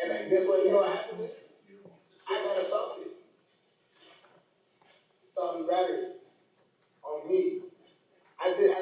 And like, guess what? You know what happened? I got assaulted. Something better on me. I did.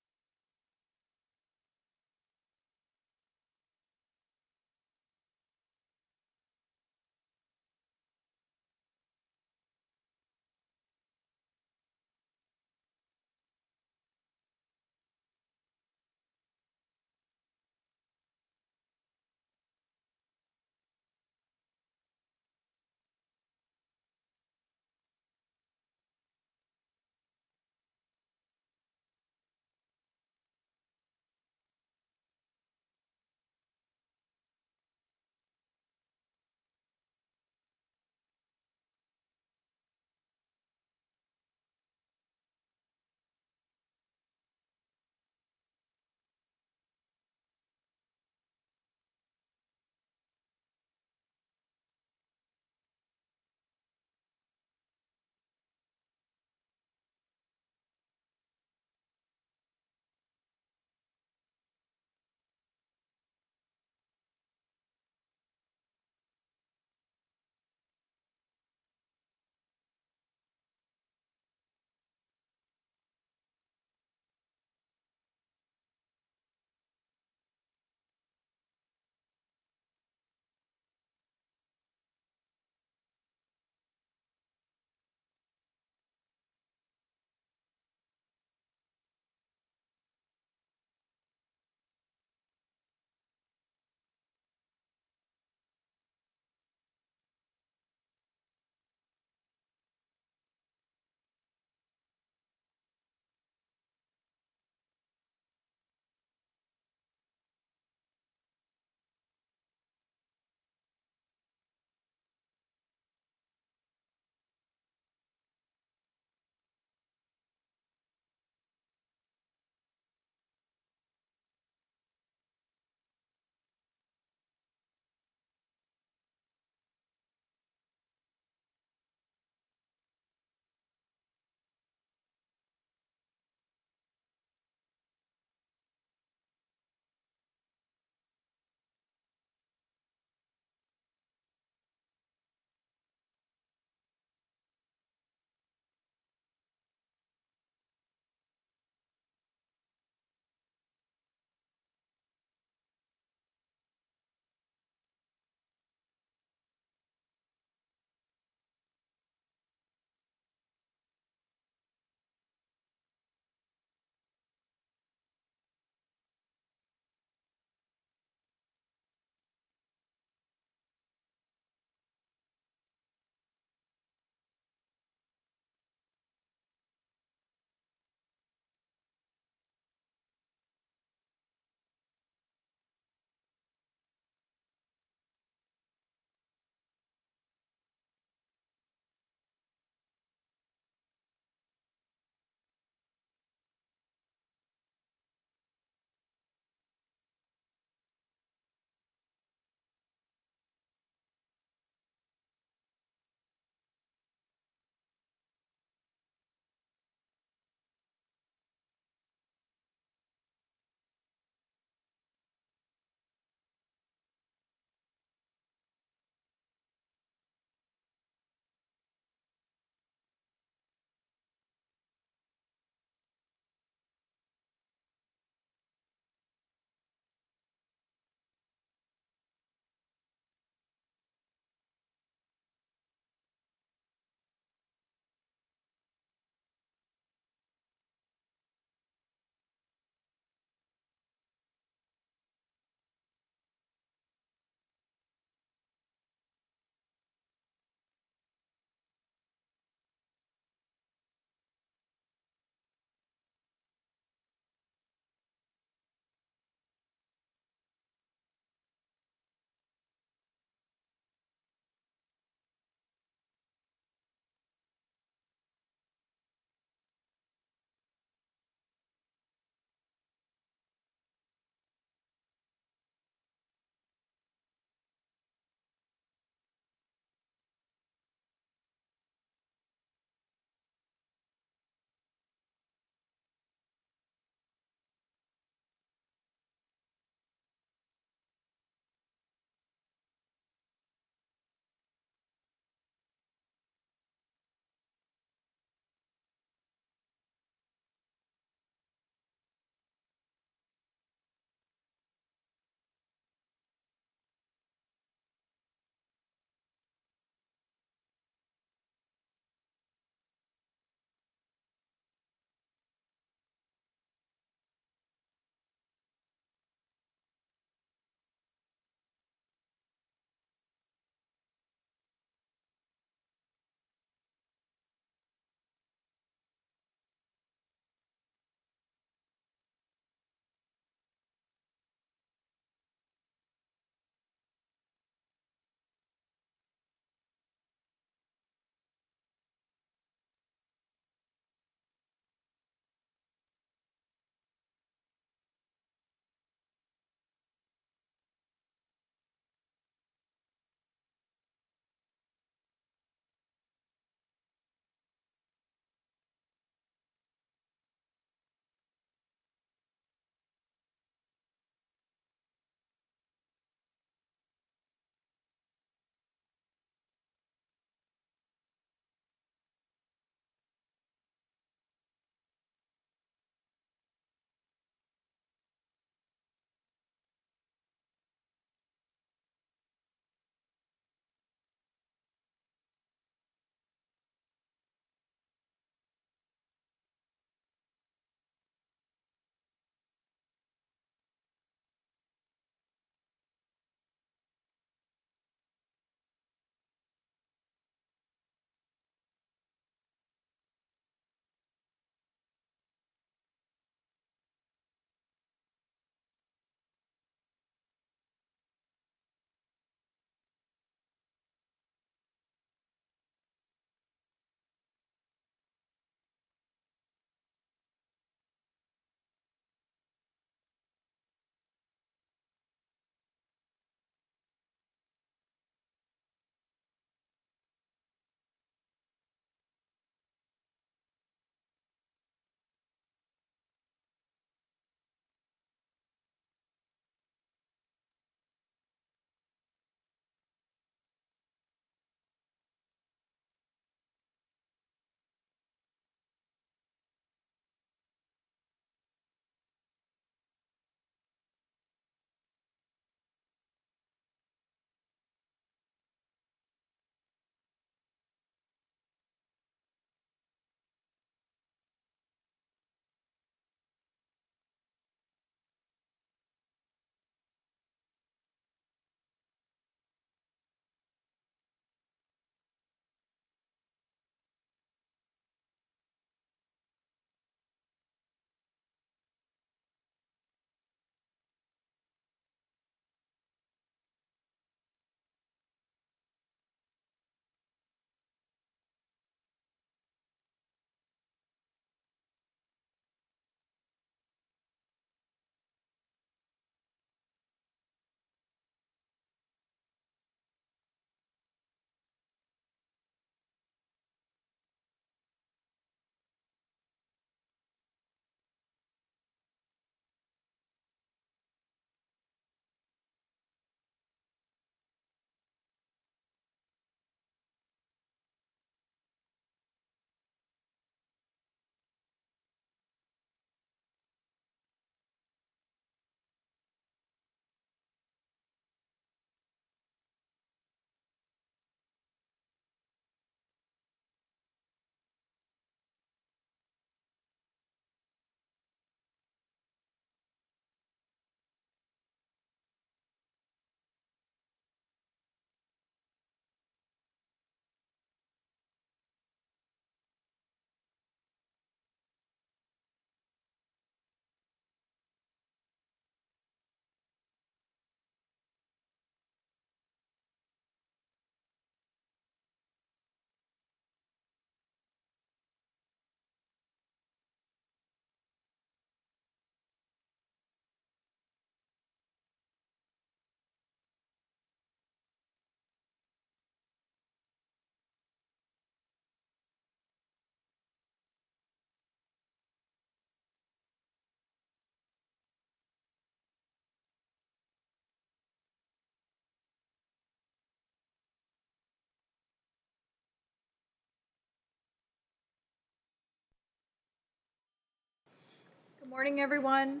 Morning, everyone.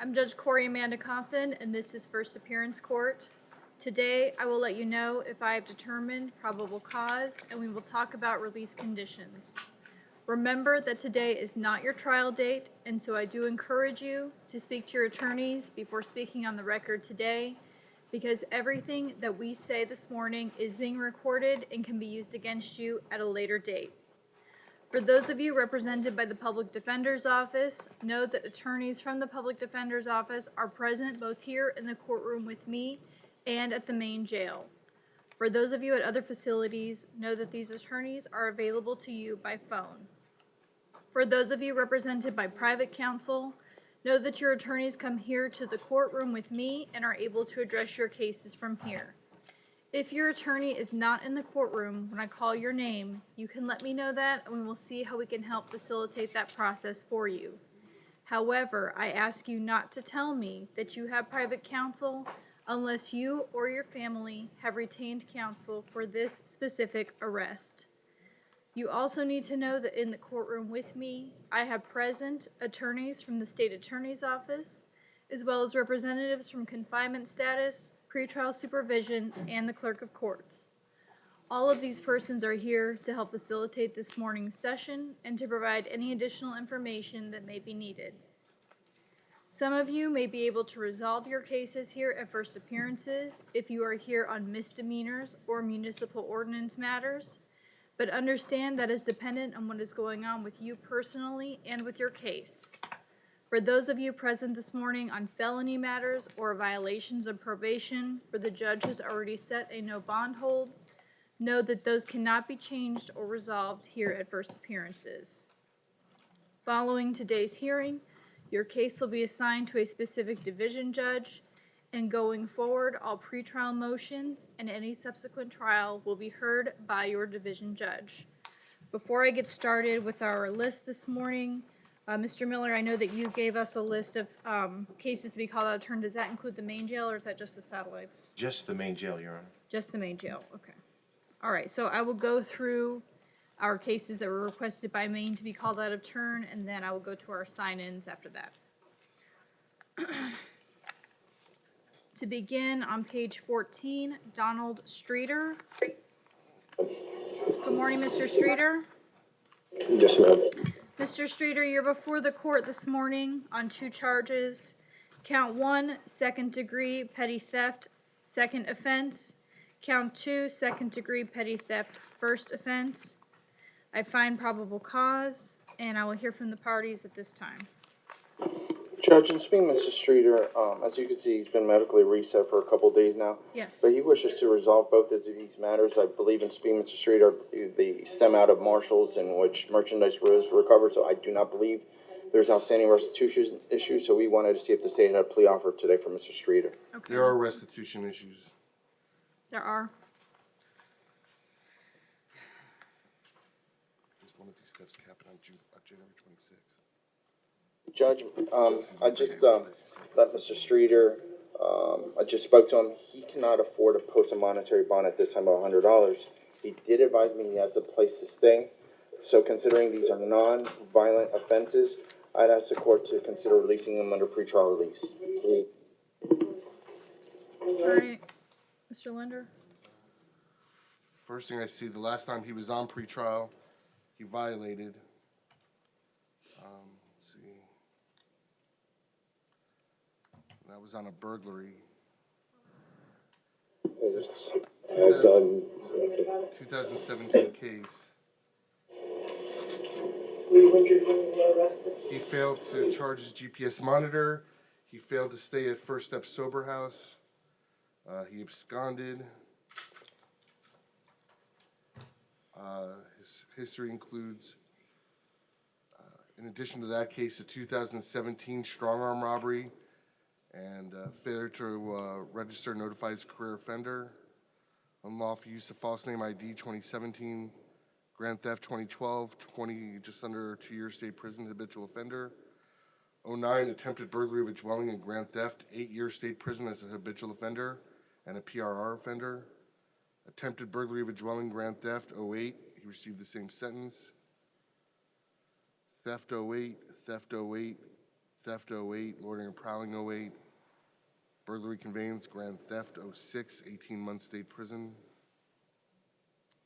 I'm Judge Corey Amanda Coffin, and this is First Appearance Court. Today, I will let you know if I have determined probable cause, and we will talk about release conditions. Remember that today is not your trial date, and so I do encourage you to speak to your attorneys before speaking on the record today, because everything that we say this morning is being recorded and can be used against you at a later date. For those of you represented by the Public Defender's Office, know that attorneys from the Public Defender's Office are present both here in the courtroom with me and at the main jail. For those of you at other facilities, know that these attorneys are available to you by phone. For those of you represented by private counsel, know that your attorneys come here to the courtroom with me and are able to address your cases from here. If your attorney is not in the courtroom when I call your name, you can let me know that and we will see how we can help facilitate that process for you. However, I ask you not to tell me that you have private counsel unless you or your family have retained counsel for this specific arrest. You also need to know that in the courtroom with me, I have present attorneys from the State Attorney's Office, as well as representatives from confinement status, pretrial supervision, and the clerk of courts. All of these persons are here to help facilitate this morning's session and to provide any additional information that may be needed. Some of you may be able to resolve your cases here at first appearances if you are here on misdemeanors or municipal ordinance matters, but understand that is dependent on what is going on with you personally and with your case. For those of you present this morning on felony matters or violations of probation where the judge has already set a no bond hold, know that those cannot be changed or resolved here at first appearances. Following today's hearing, your case will be assigned to a specific division judge, and going forward, all pretrial motions and any subsequent trial will be heard by your division judge. Before I get started with our list this morning, Mr. Miller, I know that you gave us a list of cases to be called out of turn. Does that include the main jail, or is that just the satellites? Just the main jail, Your Honor. Just the main jail, okay. All right, so I will go through our cases that were requested by Maine to be called out of turn, and then I will go to our sign-ins after that. To begin, on page 14, Donald Streeter. Good morning, Mr. Streeter. Yes, ma'am. Mr. Streeter, you're before the court this morning on 2 charges. Count 1, second-degree petty theft, second offense. Count 2, second-degree petty theft, first offense. I find probable cause, and I will hear from the parties at this time. Judge, and speaking Mr. Streeter, as you can see, he's been medically reset for a couple of days now. Yes. But he wishes to resolve both of these matters. I believe in speaking Mr. Streeter, the stem out of Marshalls in which merchandise was recovered, so I do not believe there's outstanding restitution issues, so we wanted to see if the state had a plea offer today for Mr. Streeter. Okay. There are restitution issues. There are. Is one of these steps capping on January 26th? Judge, I just let Mr. Streeter, I just spoke to him. He cannot afford to post a monetary bond at this time of $100. He did advise me he has a place to stay. So considering these are non-violent offenses, I'd ask the court to consider releasing him under pretrial release. All right. Mr. Linder? First thing I see, the last time he was on pretrial, he violated. Let's see. That was on a burglary. 2017 case. He failed to charge his GPS monitor. He failed to stay at First Step Sober House. He absconded. His history includes, in addition to that case, a 2017 strong-arm robbery and failure to register notify his career offender, unlawful use of false name ID 2017, grand theft 2012, just under 2 years state prison, habitual offender, 09 attempted burglary of a dwelling and grand theft, 8 years state prison as a habitual offender and a PRR offender, attempted burglary of a dwelling, grand theft 08, he received the same sentence, theft 08, theft 08, loitering and prowling 08, burglary conveyance, grand theft 06, 18 months state prison.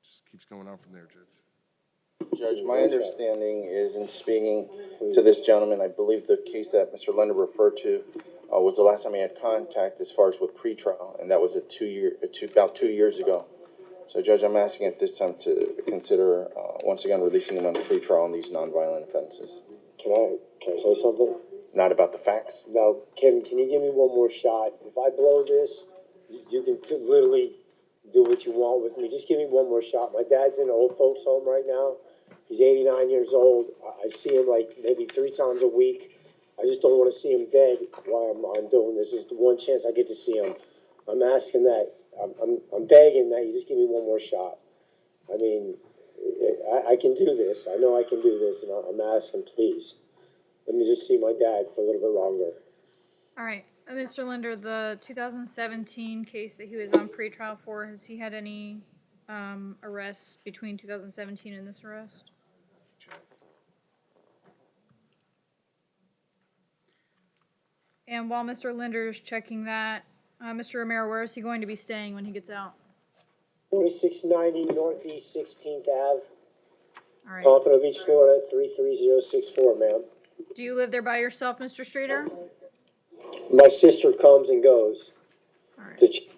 Just keeps going on from there, Judge. Judge, my understanding is in speaking to this gentleman, I believe the case that Mr. Leonard referred to was the last time he had contact as far as with pretrial, and that was about 2 years ago. So, Judge, I'm asking at this time to consider, once again, releasing him on pretrial on these nonviolent offenses. Can I say something? Not about the facts. Now, can you give me one more shot? If I blow this, you can literally do what you want with me. Just give me one more shot. My dad's in an old folks home right now. He's 89 years old. I see him like maybe 3 times a week. I just don't want to see him dead while I'm doing this. This is the one chance I get to see him. I'm asking that. I'm begging that you just give me one more shot. I mean, I can do this. I know I can do this, and I'm asking, please. Let me just see my dad for a little bit longer. All right. Mr. Linder, the 2017 case that he was on pretrial for, has he had any arrests between 2017 and this arrest? And while Mr. Linder is checking that, Mr. Romero, where is he going to be staying when he gets out? 4690 Northeast 16th Ave, All right. Pompano Beach, Florida, 33064, ma'am. Do you live there by yourself, Mr. Streeter? My sister comes and goes. All right. The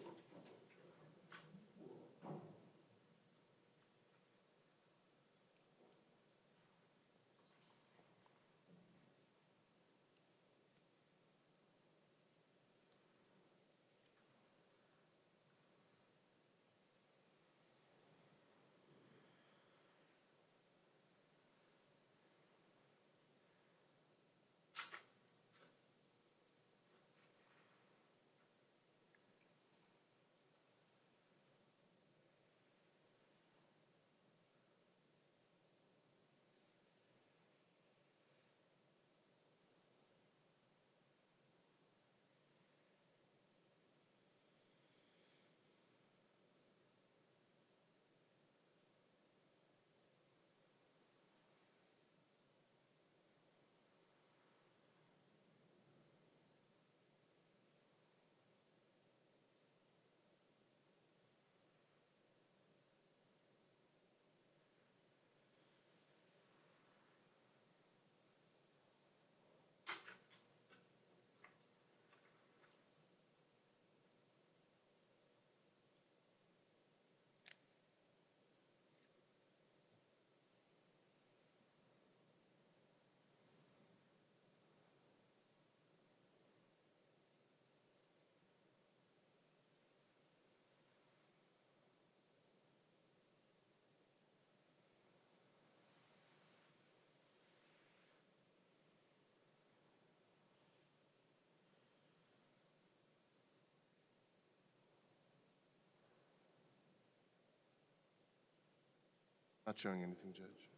Not showing anything, Judge.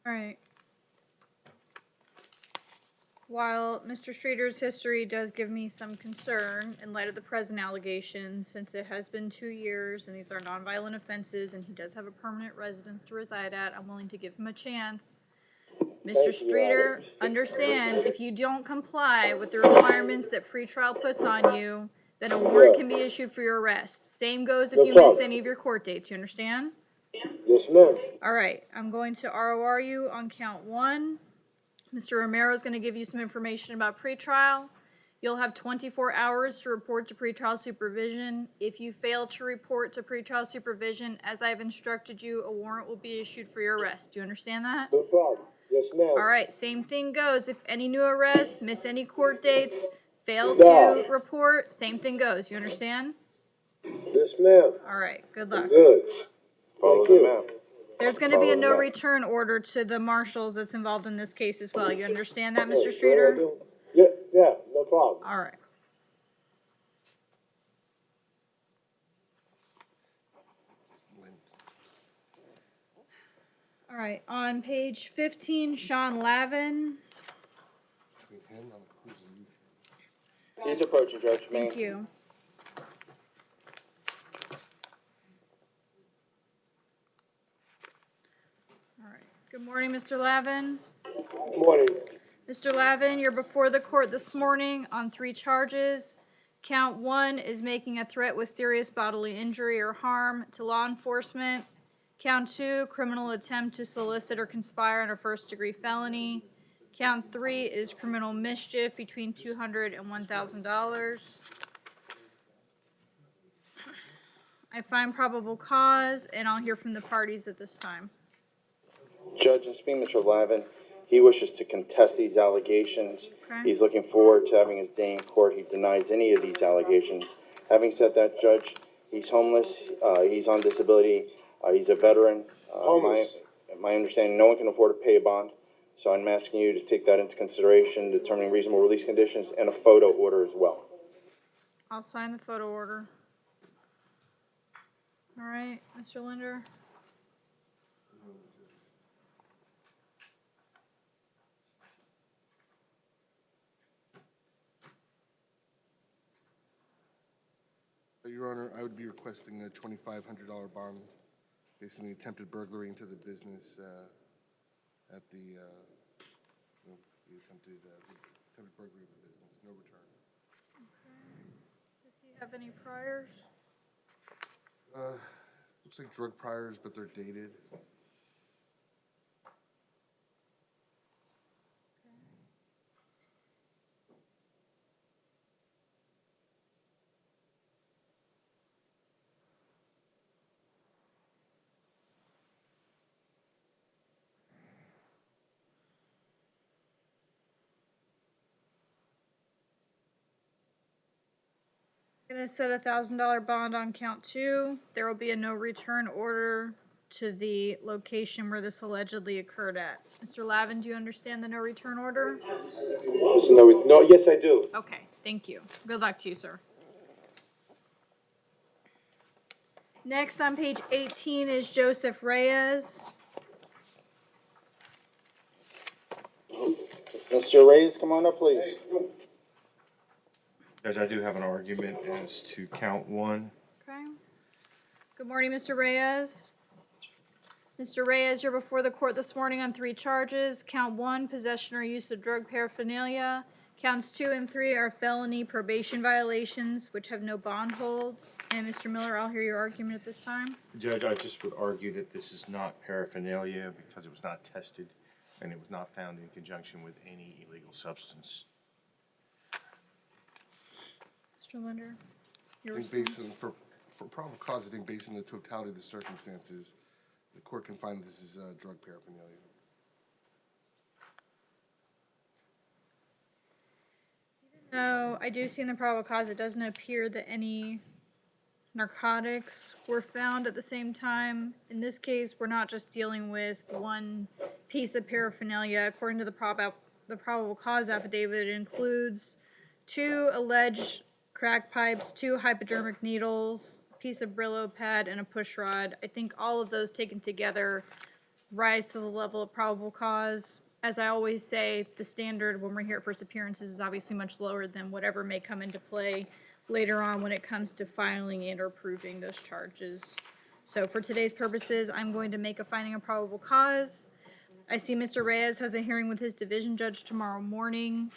All right. While Mr. Streeter's history does give me some concern in light of the present allegations, since it has been 2 years and these are nonviolent offenses and he does have a permanent residence to reside at, I'm willing to give him a chance. Mr. Streeter, understand, if you don't comply with the requirements that pretrial puts on you, then a warrant can be issued for your arrest. Same goes if No you miss problem. any of your court dates, you understand? Yes, ma'am. All right, I'm going to ROR you on count 1. Mr. Romero is going to give you some information about pretrial. You'll have 24 hours to report to pretrial supervision. If you fail to report to pretrial supervision, as I've instructed you, a warrant will be issued for your arrest. Do you understand that? No problem. Yes, ma'am. All right, same thing goes. If any new arrests, miss any court dates, fail No. to report, same thing goes. You understand? Yes, ma'am. All right, good luck. Good. Follow Thank the you. map. There's going to be a Follow the no map. return order to the marshals that's involved in this case as well. You understand that, Hey, Mr. what Streeter? do I do? Yeah, no problem. All right. All right, on page 15, Sean Lavin. Between him, I'm cruising. He's approaching, Judge. Thank you. All right. Good morning, Mr. Lavin. Good morning. Mr. Lavin, you're before the court this morning on 3 charges. Count 1 is making a threat with serious bodily injury or harm to law enforcement. Count 2, criminal attempt to solicit or conspire on a first-degree felony. Count 3 is criminal mischief between $200 and $1,000. I find probable cause, and I'll hear from the parties at this time. Judge, and speaking Mr. Lavin, he wishes to contest these allegations. Okay. He's looking forward to having his day in court. He denies any of these allegations. Having said that, Judge, he's homeless, he's on disability, he's a veteran. Homeless. My understanding, no one can afford to pay a bond, so I'm asking you to take that into consideration, determining reasonable release conditions, and a photo order as well. I'll sign the photo order. All right, Mr. Linder. Your Honor, I would be requesting a $2,500 bond based on the attempted burglary into the business at the attempted burglary of the business, no return. Does he have any priors? Looks like drug priors, but they're dated. Gonna set a $1,000 bond on count 2. There will be a no return order to the location where this allegedly occurred at. Mr. Lavin, do you understand the no return order? No, yes, I do. Okay, thank you. Good luck to you, sir. Next on page 18 is Joseph Reyes. Mr. Reyes, come on up, please. Judge, I do have an argument as to count 1. Okay. Good morning, Mr. Reyes. Mr. Reyes, you're before the court this morning on 3 charges. Count 1, possession or use of drug paraphernalia. Counts 2 and 3 are felony probation violations, which have no bond holds. And Mr. Miller, I'll hear your argument at this time. Judge, I just would argue that this is not paraphernalia because it was not tested and it was not found in conjunction with any illegal substance. Mr. Linder, your I think response? based on, for probable cause, I think based on the totality of the circumstances, the court can find this is drug paraphernalia. No, I do see in the probable cause it doesn't appear that any narcotics were found at the same time. In this case, we're not just dealing with one piece of paraphernalia. According to the probable cause affidavit, it includes 2 alleged crack pipes, 2 hypodermic needles, a piece of Brillo pad, and a push rod. I think all of those taken together rise to the level of probable cause. As I always say, the standard when we're here at first appearances is obviously much lower than whatever may come into play later on when it comes to filing and or proving those charges. So for today's purposes, I'm going to make a finding of probable cause. I see Mr. Reyes has a hearing with his division judge tomorrow morning.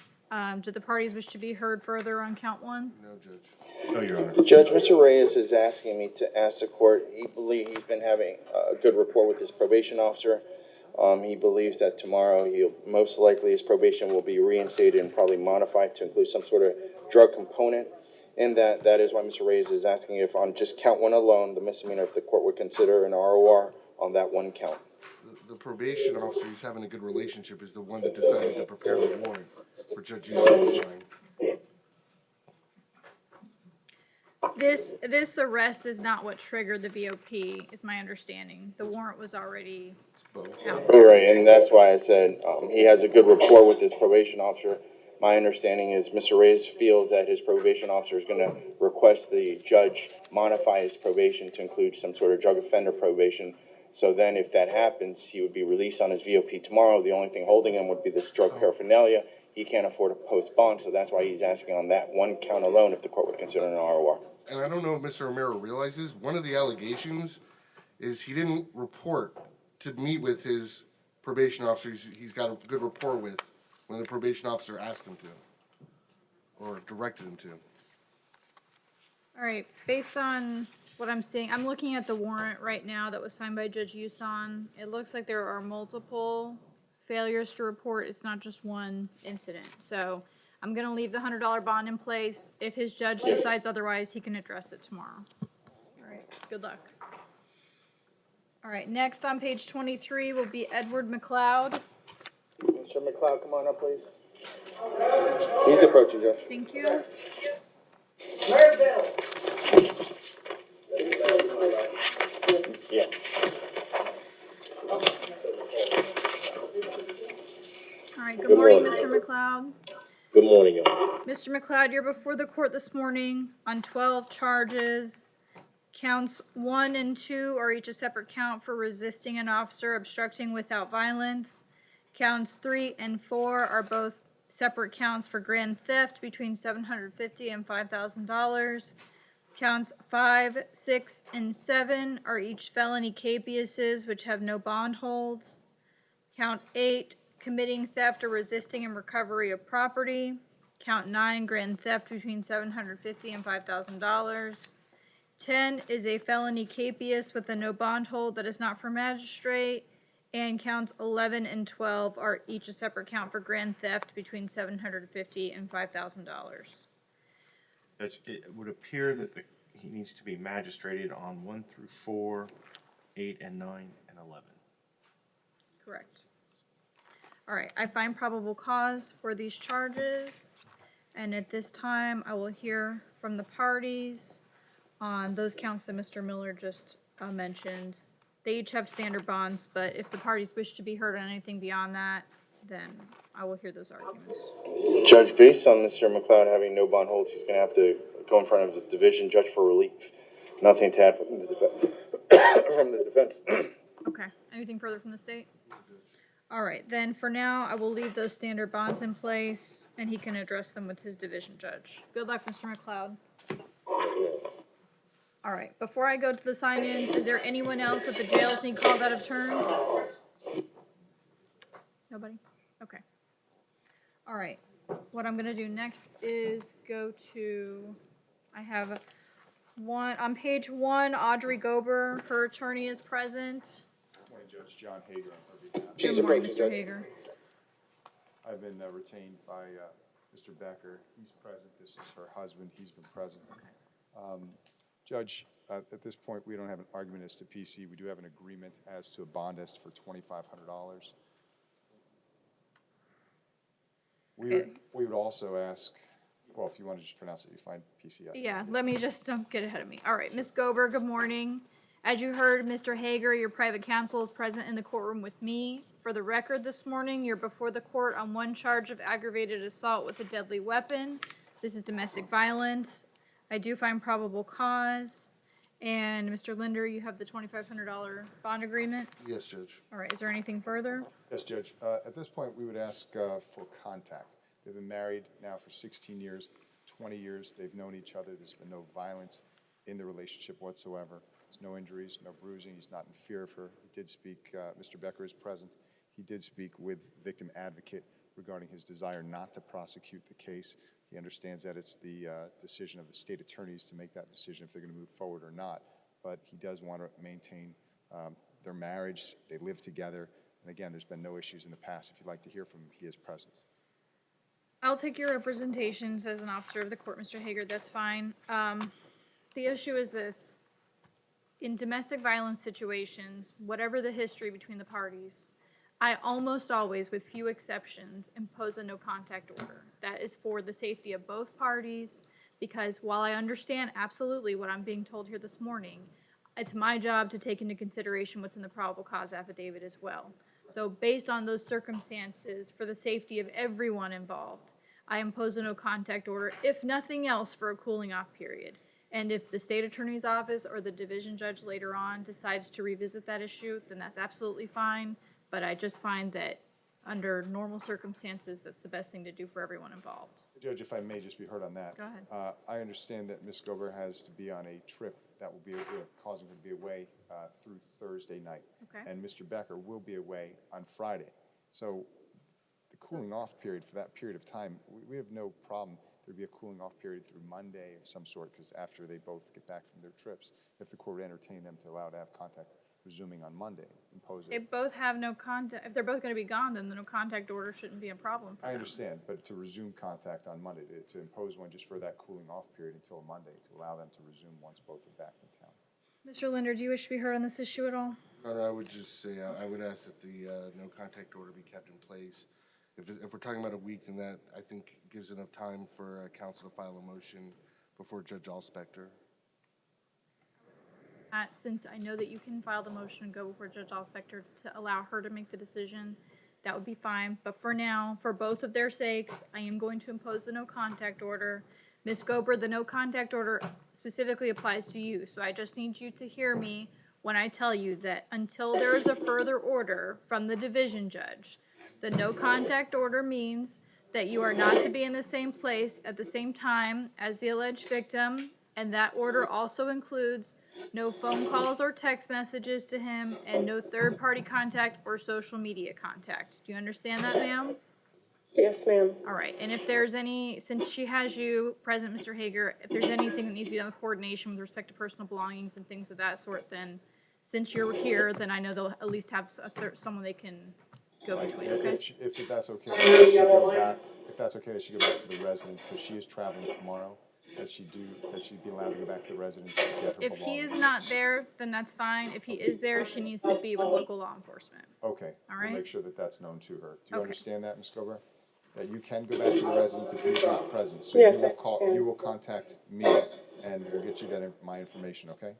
Do the parties wish to be heard further on count 1? No, Judge. No, Your Honor. Judge, Mr. Reyes is asking me to ask the court, he believes he's been having a good rapport with his probation officer. He believes that tomorrow most likely his probation will be reinstated and probably modified to include some sort of drug component. And that is why Mr. Reyes is asking if on just count 1 alone, the misdemeanor, if the court would consider an ROR on that 1 count. The probation officer who's having a good relationship is the one that decided to prepare the warrant for Judge Easter to sign. This arrest is not what triggered the VOP, is my understanding. The warrant was already It's both. out. Right, and that's why I said he has a good rapport with his probation officer. My understanding is Mr. Reyes feels that his probation officer is going to request the judge modify his probation to include some sort of drug offender probation. So then if that happens, he would be released on his VOP tomorrow. The only thing holding him would be this drug paraphernalia. He can't afford to post bond, so that's why he's asking on that 1 count alone if the court would consider an ROR. And I don't know if Mr. Romero realizes, one of the allegations is he didn't report to meet with his probation officer he's got a good rapport with when the probation officer asked him to, or directed him to. All right, based on what I'm seeing, I'm looking at the warrant right now that was signed by Judge Yuson. It looks like there are multiple failures to report. It's not just one incident. So I'm gonna leave the $100 bond in place. If his judge decides otherwise, he can address it tomorrow. All right, good luck. All right, next on page 23 will be Edward McLeod. Mr. McLeod, come on up, please. He's approaching, Judge. Thank you. Yeah. All right, good morning, Mr. McLeod. Good morning, y'all. Mr. McLeod, you're before the court this morning on 12 charges. Counts 1 and 2 are each a separate count for resisting an officer obstructing without violence. Counts 3 and 4 are both separate counts for grand theft between $750 and $5,000. Counts 5, 6, and 7 are each felony capiases which have no bond holds. Count 8, committing theft or resisting in recovery of property. Count 9, grand theft between $750 and $5,000. 10 is a felony capias with a no bond hold that is not for magistrate. And counts 11 and 12 are each a separate count for grand theft between $750 and $5,000. It would appear that he needs to be magistrated on 1 through 4, 8 and 9 and 11. Correct. All right, I find probable cause for these charges. And at this time, I will hear from the parties on those counts that Mr. Miller just mentioned. They each have standard bonds, but if the parties wish to be heard on anything beyond that, then I will hear those arguments. Judge, based on Mr. McLeod having no bond holds, he's gonna have to go in front of his division judge for relief. Nothing to add from the defense. Okay, anything further from the state? All right, then for now, I will leave those standard bonds in place, and he can address them with his division judge. Good luck, Mr. McLeod. All right, before I go to the sign-ins, is there anyone else that the jails need called out of turn? Nobody? Okay. All right, what I'm gonna do next is go to, I have one, on page 1, Audrey Gober, her attorney is present. Morning, Judge. John Hager on her behalf. Good morning, approaching, Mr. Judge. Hager. I've been retained by Mr. Becker. He's present. This is her husband. He's been present. Judge, at this point, we don't have an argument as to PC. We do have an agreement as to a bond as for $2,500. We would also ask, well, if you want to just pronounce it, you find PC. Yeah, let me just don't get ahead of me. All right, Ms. Gober, good morning. As you heard, Mr. Hager, your private counsel, is present in the courtroom with me. For the record this morning, you're before the court on one charge of aggravated assault with a deadly weapon. This is domestic violence. I do find probable cause. And Mr. Linder, you have the $2,500 bond agreement. Yes, Judge. All right, is there anything further? Yes, Judge. At this point, we would ask for contact. They've been married now for 16 years, 20 years. They've known each other. There's been no violence in the relationship whatsoever. There's no injuries, no bruising. He's not in fear of her. He did speak, Mr. Becker is present. He did speak with victim advocate regarding his desire not to prosecute the case. He understands that it's the decision of the state attorneys to make that decision if they're going to move forward or not. But he does want to maintain their marriage. They live together. And again, there's been no issues in the past. If you'd like to hear from him, he is present. I'll take your representations as an officer of the court, Mr. Hager. That's fine. The issue is this. In domestic violence situations, whatever the history between the parties, I almost always, with few exceptions, impose a no contact order. That is for the safety of both parties, because while I understand absolutely what I'm being told here this morning, it's my job to take into consideration what's in the probable cause affidavit as well. So based on those circumstances, for the safety of everyone involved, I impose a no contact order, if nothing else, for a cooling off period. And if the state attorney's office or the division judge later on decides to revisit that issue, then that's absolutely fine. But I just find that under normal circumstances, that's the best thing to do for everyone involved. Judge, if I may just be heard on that. Go ahead. I understand that Ms. Gober has to be on a trip that will be causing her to be away through Thursday night. Okay. And Mr. Becker will be away on Friday. So the cooling off period for that period of time, we have no problem. There'd be a cooling off period through Monday of some sort, because after they both get back from their trips, if the court would entertain them to allow to have contact resuming on Monday, impose They it. both have no contact. If they're both going to be gone, then the no contact order shouldn't be a problem for I them. understand, but to resume contact on Monday, to impose one just for that cooling off period until Monday, to allow them to resume once both are back in town. Mr. Linder, do you wish to be heard on this issue at all? Your Honor, I would just say, I would ask that the no contact order be kept in place. If we're talking about a week, then that, I think, gives enough time for counsel to file a motion before Judge Allspector. Since I know that you can file the motion and go before Judge Allspector to allow her to make the decision, that would be fine. But for now, for both of their sakes, I am going to impose the no contact order. Ms. Gober, the no contact order specifically applies to you, so I just need you to hear me when I tell you that until there is a further order from the division judge, the no contact order means that you are not to be in the same place at the same time as the alleged victim, and that order also includes no phone calls or text messages to him, and no third-party contact or social media contact. Do you understand that, ma'am? Yes, ma'am. All right, and if there's any, since she has you present, Mr. Hager, if there's anything that needs to be done with coordination with respect to personal belongings and things of that sort, then since you're here, then I know they'll at least have someone they can go between, okay? If that's okay, they should go back, if that's okay, they should go back to the residence, because she is traveling tomorrow, that she'd be allowed to go back to the residence to get her If he is belongings. not there, then that's fine. If he is there, she needs to be with local law enforcement. Okay. All We'll right. make sure that that's known to her. Do you Okay. understand that, Ms. Gober? That you can go back to the residence if he's not present? So Yes, you I will call, understand. you will contact me, and we'll get you my information, okay?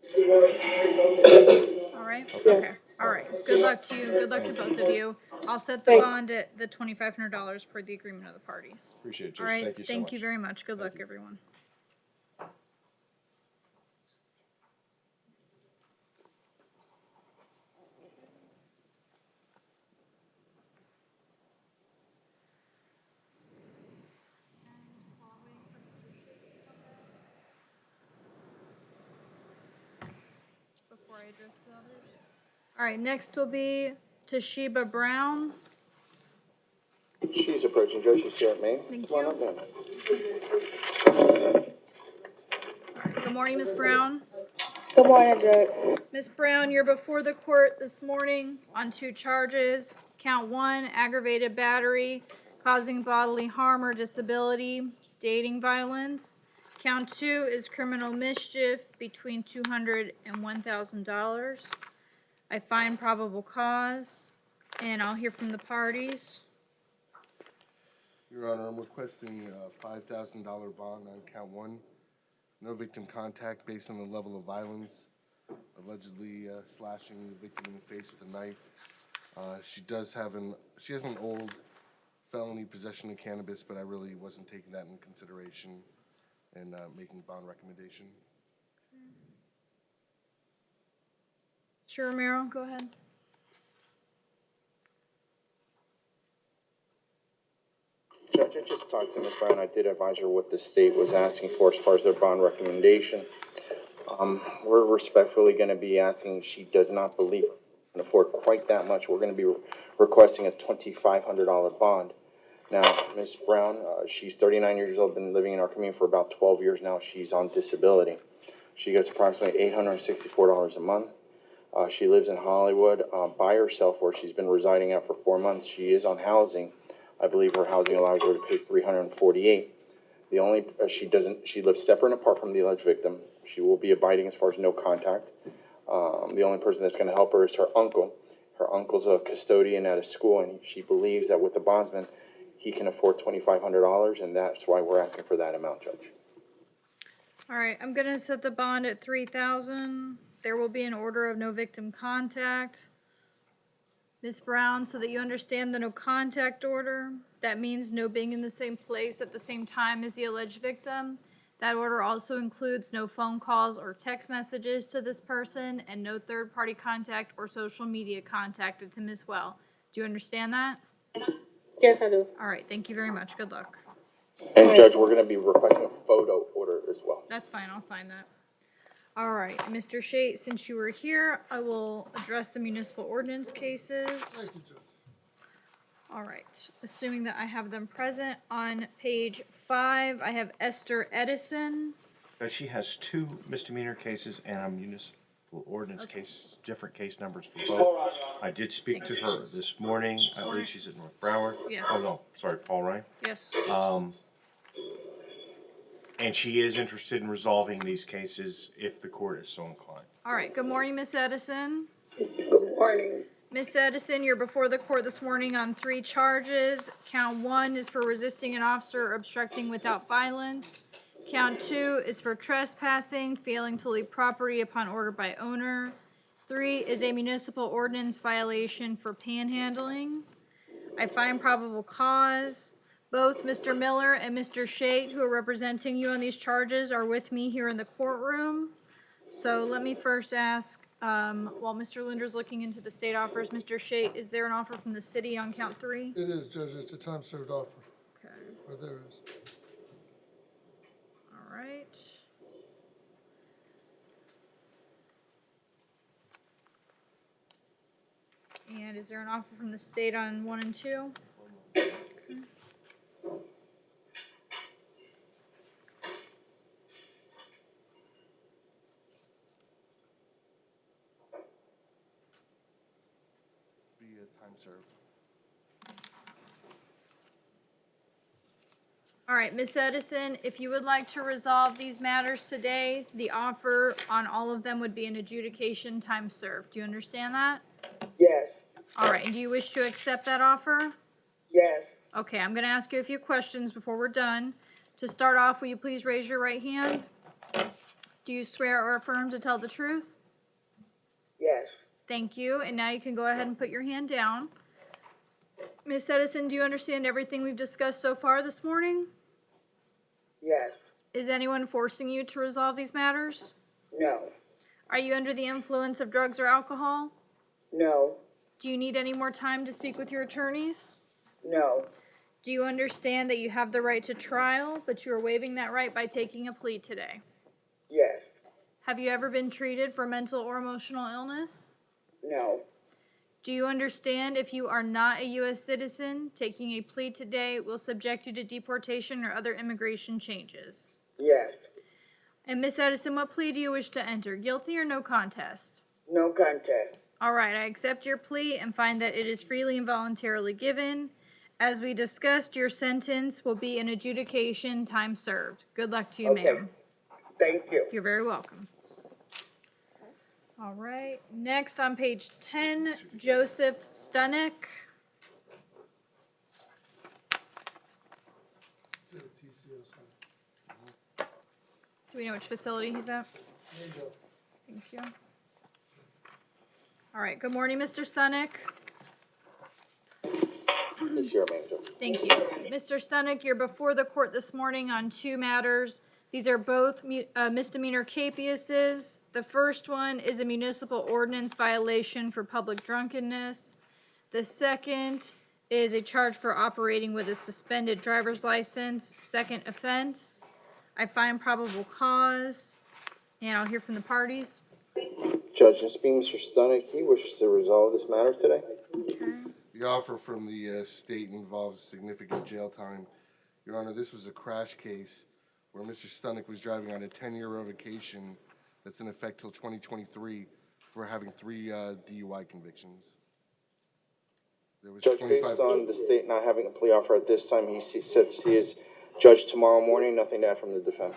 All right? Yes. Okay. All right. Good luck to you. Good luck to both of you. I'll set the Thank- bond at the $2,500 per the agreement of the parties. Appreciate it, All Judge. right. Thank you so much. Thank you very much. Good luck, everyone. Before I address the others. All right, next will be Toshiba Brown. She's approaching, Judge, she's here at me. Thank Come on you. up, ma'am. All right, good morning, Ms. Brown. Good morning, Judge. Ms. Brown, you're before the court this morning on 2 charges. Count 1, aggravated battery, causing bodily harm or disability, dating violence. Count 2 is criminal mischief between $200 and $1,000. I find probable cause, and I'll hear from the parties. Your Honor, I'm requesting a $5,000 bond on count 1. No victim contact based on the level of violence, allegedly slashing the victim in the face with a knife. She has an old felony possession of cannabis, but I really wasn't taking that into consideration in making bond recommendation. Sure, Romero, go ahead. Judge, I just talked to Ms. Brown. I did advise her what the state was asking for as far as their bond recommendation. We're respectfully going to be asking, she does not believe we can afford quite that much. We're going to be requesting a $2,500 bond. Now, Ms. Brown, she's 39 years old, been living in our community for about 12 years now. She's on disability. She gets approximately $864 a month. She lives in Hollywood by herself, where she's been residing at for 4 months. She is on housing. I believe her housing allows her to pay $348. The only she lives separate and apart from the alleged victim. She will be abiding as far as no contact. The only person that's going to help her is her uncle. Her uncle's a custodian at a school, and she believes that with the bondsman, he can afford $2,500, and that's why we're asking for that amount, Judge. All right, I'm gonna set the bond at $3,000. There will be an order of no victim contact. Ms. Brown, so that you understand the no contact order, that means no being in the same place at the same time as the alleged victim. That order also includes no phone calls or text messages to this person, and no third-party contact or social media contact with him as well. Do you understand that? Yes, I do. All right, thank you very much. Good luck. And Judge, we're going to be requesting a photo order as well. That's fine, I'll sign that. All right, Mr. Shate, since you were here, I will address the municipal ordinance cases. All right, assuming that I have them present, on page 5, I have Esther Edison. She has 2 misdemeanor cases and a municipal ordinance case, different case numbers for both. I did speak to her this morning. I believe she's at North Broward. Yes. Oh, no, sorry, Paul Ryan. Yes. And she is interested in resolving these cases if the court is so inclined. All right, good morning, Miss Edison. Good morning. Miss Edison, you're before the court this morning on 3 charges. Count 1 is for resisting an officer or obstructing without violence. Count 2 is for trespassing, failing to leave property upon order by owner. 3 is a municipal ordinance violation for panhandling. I find probable cause. Both Mr. Miller and Mr. Shate, who are representing you on these charges, are with me here in the courtroom. So let me first ask, while Mr. Linder's looking into the state offers, Mr. Shate, is there an offer from the city on count 3? It is, Judge, it's a time-served offer, Okay, or there is. all right. And is there an offer from the state on 1 and 2? Okay. Be a time served. All right, Miss Edison, if you would like to resolve these matters today, the offer on all of them would be an adjudication time served. Do you understand that? Yes, All right, and do you wish to accept that offer? yes, Okay, I'm gonna ask you a few questions before we're done. To start off, will you please raise your right hand? Do you swear or affirm to tell the truth? yes, Thank you, and now you can go ahead and put your hand down. Miss Edison, do you understand everything we've discussed so far this morning? yes, Is anyone forcing you to resolve these matters? no, Are you under the influence of drugs or alcohol? no, Do you need any more time to speak with your attorneys? no, Do you understand that you have the right to trial, but you are waiving that right by taking a plea today? yes, Have you ever been treated for mental or emotional illness? no, Do you understand if you are not a U.S. citizen, taking a plea today will subject you to deportation or other immigration changes? yes, And Miss Edison, what plea do you wish to enter, guilty or no contest? no contest. All right, I accept your plea and find that it is freely and voluntarily given. As we discussed, your sentence will be an adjudication time served. Good luck to you, Okay. ma'am. Thank you. You're very welcome. All right, next on page 10, Joseph Stunick. The TCO sign. Do we know which facility he's at? There you go. Thank you. All right, good morning, Mr. Stunick. It's your manager. Thank you. Mr. Stunick, you're before the court this morning on 2 matters. These are both misdemeanor capiases. The first one is a municipal ordinance violation for public drunkenness. The second is a charge for operating with a suspended driver's license, second offense. I find probable cause, and I'll hear from the parties. Judge, this being Mr. Stunick, he wishes to resolve this matter today. Okay. The offer from the state involves significant jail time. Your Honor, this was a crash case where Mr. Stunick was driving on a 10-year revocation that's in effect till 2023 for having 3 DUI convictions. There was Judge, 25. based on the state not having a plea offer at this time, said to see his judge tomorrow morning. Nothing to add from the defense.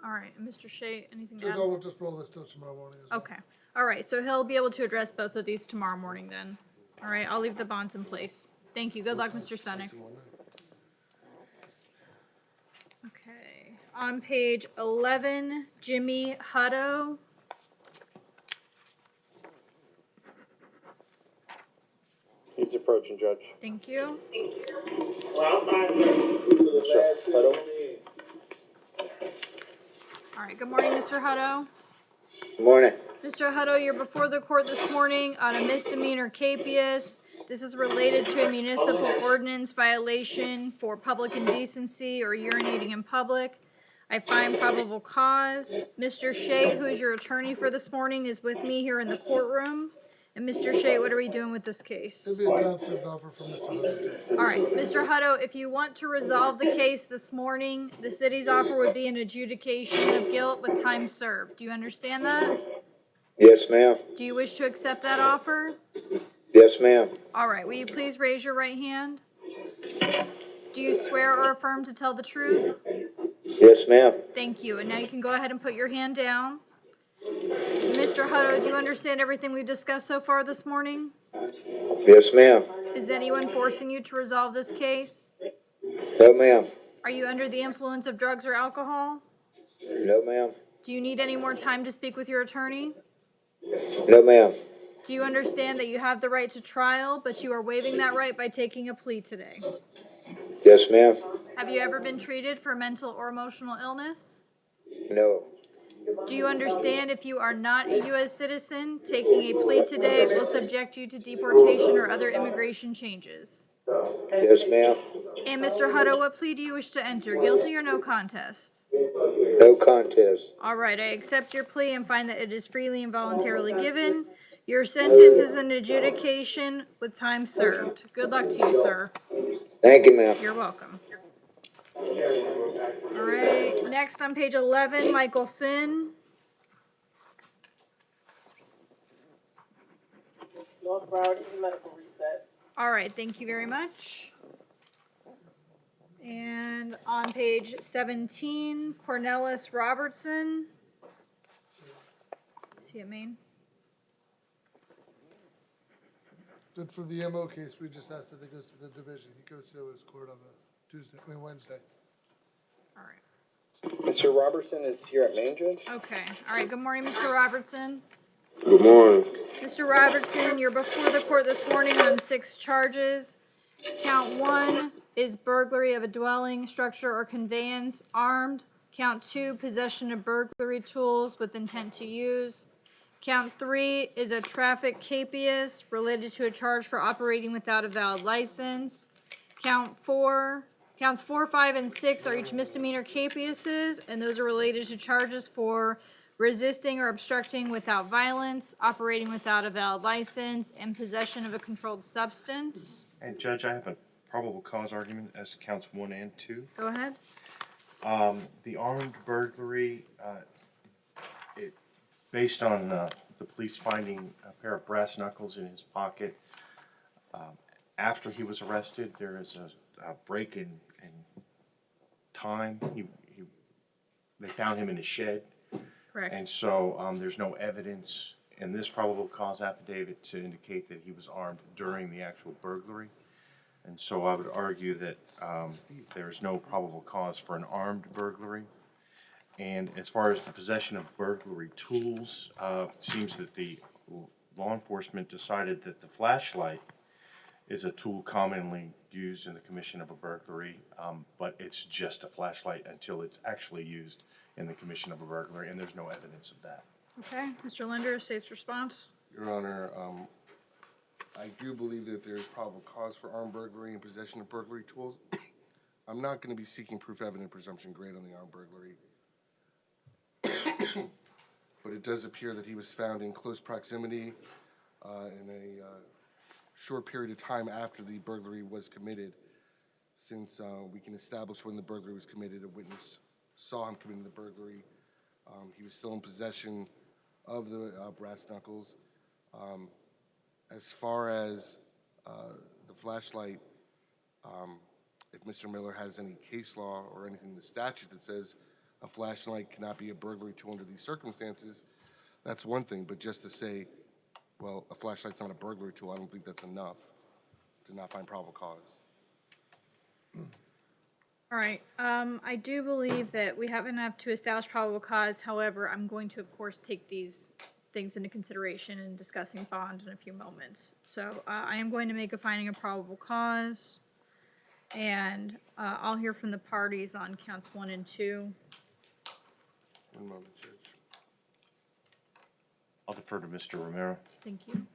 All right, and Mr. Shea, anything to Judge, add? I will just roll this till tomorrow morning as well. Okay, all right, so he'll be able to address both of these tomorrow morning then. All right, I'll leave the bonds in place. Thank you, good luck, Mr. Stunick. Okay, on page 11, Jimmy Hutto. He's approaching, Judge. Thank you. Mr. Hutto? All right, good morning, Mr. Hutto. Morning. Mr. Hutto, you're before the court this morning on a misdemeanor capias. This is related to a municipal ordinance violation for public indecency or urinating in public. I find probable cause. Mr. Shea, who is your attorney for this morning, is with me here in the courtroom. And Mr. Shea, what are we doing with this case? It'll be a time-served offer from Mr. Hunter, Judge. All right, Mr. Hutto, if you want to resolve the case this morning, the city's offer would be an adjudication of guilt with time served. Do you understand that? Yes, ma'am. Do you wish to accept that offer? Yes, ma'am. All right, will you please raise your right hand? Do you swear or affirm to tell the truth? Yes, ma'am. Thank you, and now you can go ahead and put your hand down. Mr. Hutto, do you understand everything we've discussed so far this morning? Yes, ma'am. Is anyone forcing you to resolve this case? No, ma'am. Are you under the influence of drugs or alcohol? No, ma'am. Do you need any more time to speak with your attorney? No, ma'am. Do you understand that you have the right to trial, but you are waiving that right by taking a plea today? Yes, ma'am. Have you ever been treated for mental or emotional illness? No. Do you understand if you are not a U.S. citizen, taking a plea today will subject you to deportation or other immigration changes? Yes, ma'am. And Mr. Hutto, what plea do you wish to enter, guilty or no contest? No contest. All right, I accept your plea and find that it is freely and voluntarily given. Your sentence is an adjudication with time served. Good luck to you, sir. Thank you, ma'am. You're welcome. All right, next on page 11, Michael Finn. North Broward Medical Reset. All right, thank you very much. And on page 17, Cornelis Robertson. Is he at Maine? Then for the MO case, we just asked that it goes to the division. He goes to his court on the Wednesday. All right. Mr. Robertson is here at Main, Judge? Okay. All right. Good morning, Mr. Robertson. Good morning. Mr. Robertson, you're before the court this morning on 6 charges. Count 1 is burglary of a dwelling, structure, or conveyance armed. Count 2, possession of burglary tools with intent to use. Count 3 is a traffic capias related to a charge for operating without a valid license. Counts 4, 5, and 6 are each misdemeanor capiases, and those are related to charges for resisting or obstructing without violence, operating without a valid license, and possession of a controlled substance. And Judge, I have a probable cause argument as to counts 1 and 2. Go ahead. The armed burglary, based on the police finding a pair of brass knuckles in his pocket, after he was arrested, there is a break in time. They found him in a shed. Correct. And so there's no evidence in this probable cause affidavit to indicate that he was armed during the actual burglary. And so I would argue that there's no probable cause for an armed burglary. And as far as the possession of burglary tools, it seems that the law enforcement decided that the flashlight is a tool commonly used in the commission of a burglary, but it's just a flashlight until it's actually used in the commission of a burglary, and there's no evidence of that. Okay. Mr. Linder, state's response. Your Honor, I do believe that there is probable cause for armed burglary and possession of burglary tools. I'm not going to be seeking proof evident presumption grade on the armed burglary. But it does appear that he was found in close proximity in a short period of time after the burglary was committed. Since we can establish when the burglary was committed, a witness saw him committing the burglary. He was still in possession of the brass knuckles. As far as the flashlight, if Mr. Miller has any case law or anything in the statute that says a flashlight cannot be a burglary tool under these circumstances, that's one thing. But just to say, well, a flashlight's not a burglary tool, I don't think that's enough to not find probable cause. All right. I do believe that we have enough to establish probable cause. However, I'm going to, of course, take these things into consideration in discussing bond in a few moments. So I am going to make a finding of probable cause, and I'll hear from the parties on counts 1 and 2. One moment, Judge. I'll defer to Mr. Romero. Thank you.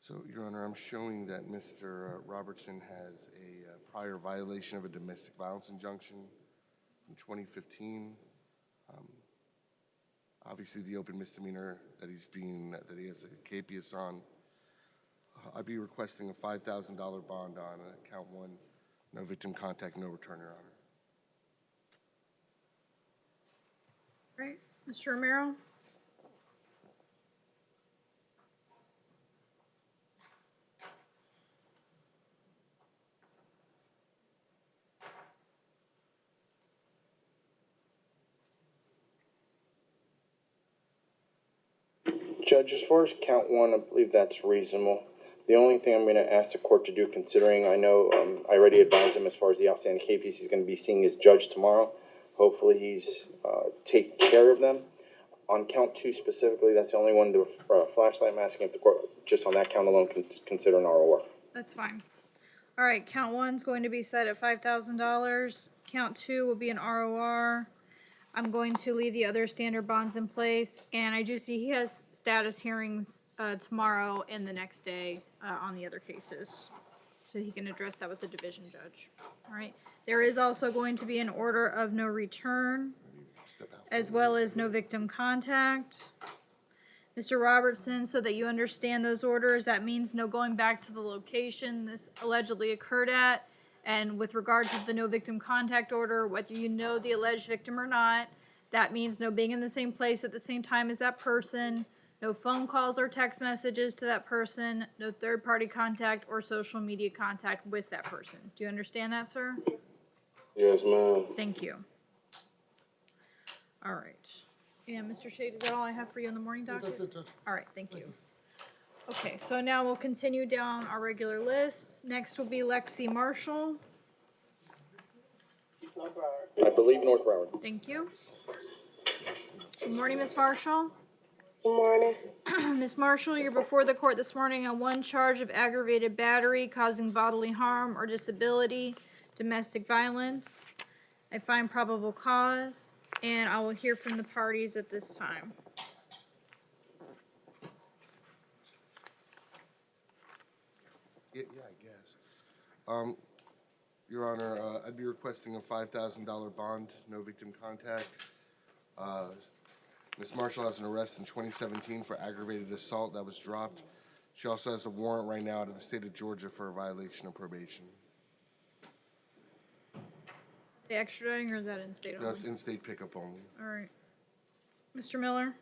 So, Your Honor, I'm showing that Mr. Robertson has a prior violation of a domestic violence injunction from 2015. Obviously, the open misdemeanor that that he has a capias on. I'd be requesting a $5,000 bond on count 1, no victim contact, no return, Your Honor. Right, Mr. Romero? Judge, as far as count one, I believe that's reasonable. The only thing I'm gonna ask the court to do, considering I know, I already advised him as far as the outstanding KPs, he's gonna be seeing his judge tomorrow. Hopefully he's, take care of them. On count two specifically, that's the only one, the flashlight, I'm asking if the court, just on that count alone, can consider an ROR. That's fine. All right, count one's going to be set at $5,000. Count two will be an ROR. I'm going to leave the other standard bonds in place, and I do see he has status hearings tomorrow and the next day on the other cases, so he can address that with the division judge. All right. There is also going to be an order of no return, as well as no victim contact. Mr. Robertson, so that you understand those orders, that means no going back to the location this allegedly occurred at. And with regard to the no victim contact order, whether you know the alleged victim or not, that means no being in the same place at the same time as that person, no phone calls or text messages to that person, no third-party contact or social media contact with that person. Do you understand that, sir? Yes, ma'am. Thank you. All right. And Mr. Shade, is that all I have for you in the morning docket? That's it, Judge. All right, thank you. Okay, so now we'll continue down our regular list. Next will be Lexi Marshall. North Broward. I believe North Broward. Thank you. Good morning, Ms. Marshall. Good morning. Ms. Marshall, you're before the court this morning on one charge of aggravated battery causing bodily harm or disability, domestic violence. I find probable cause, and I will hear from the parties at this time. Yeah, I guess. Your Honor, I'd be requesting a $5,000 bond, no victim contact. Ms. Marshall has an arrest in 2017 for aggravated assault that was dropped. She also has a warrant right now out of the state of Georgia for a violation of probation. The extraditing, or is that in state No, only? it's in-state pickup only. All right. Mr. Miller?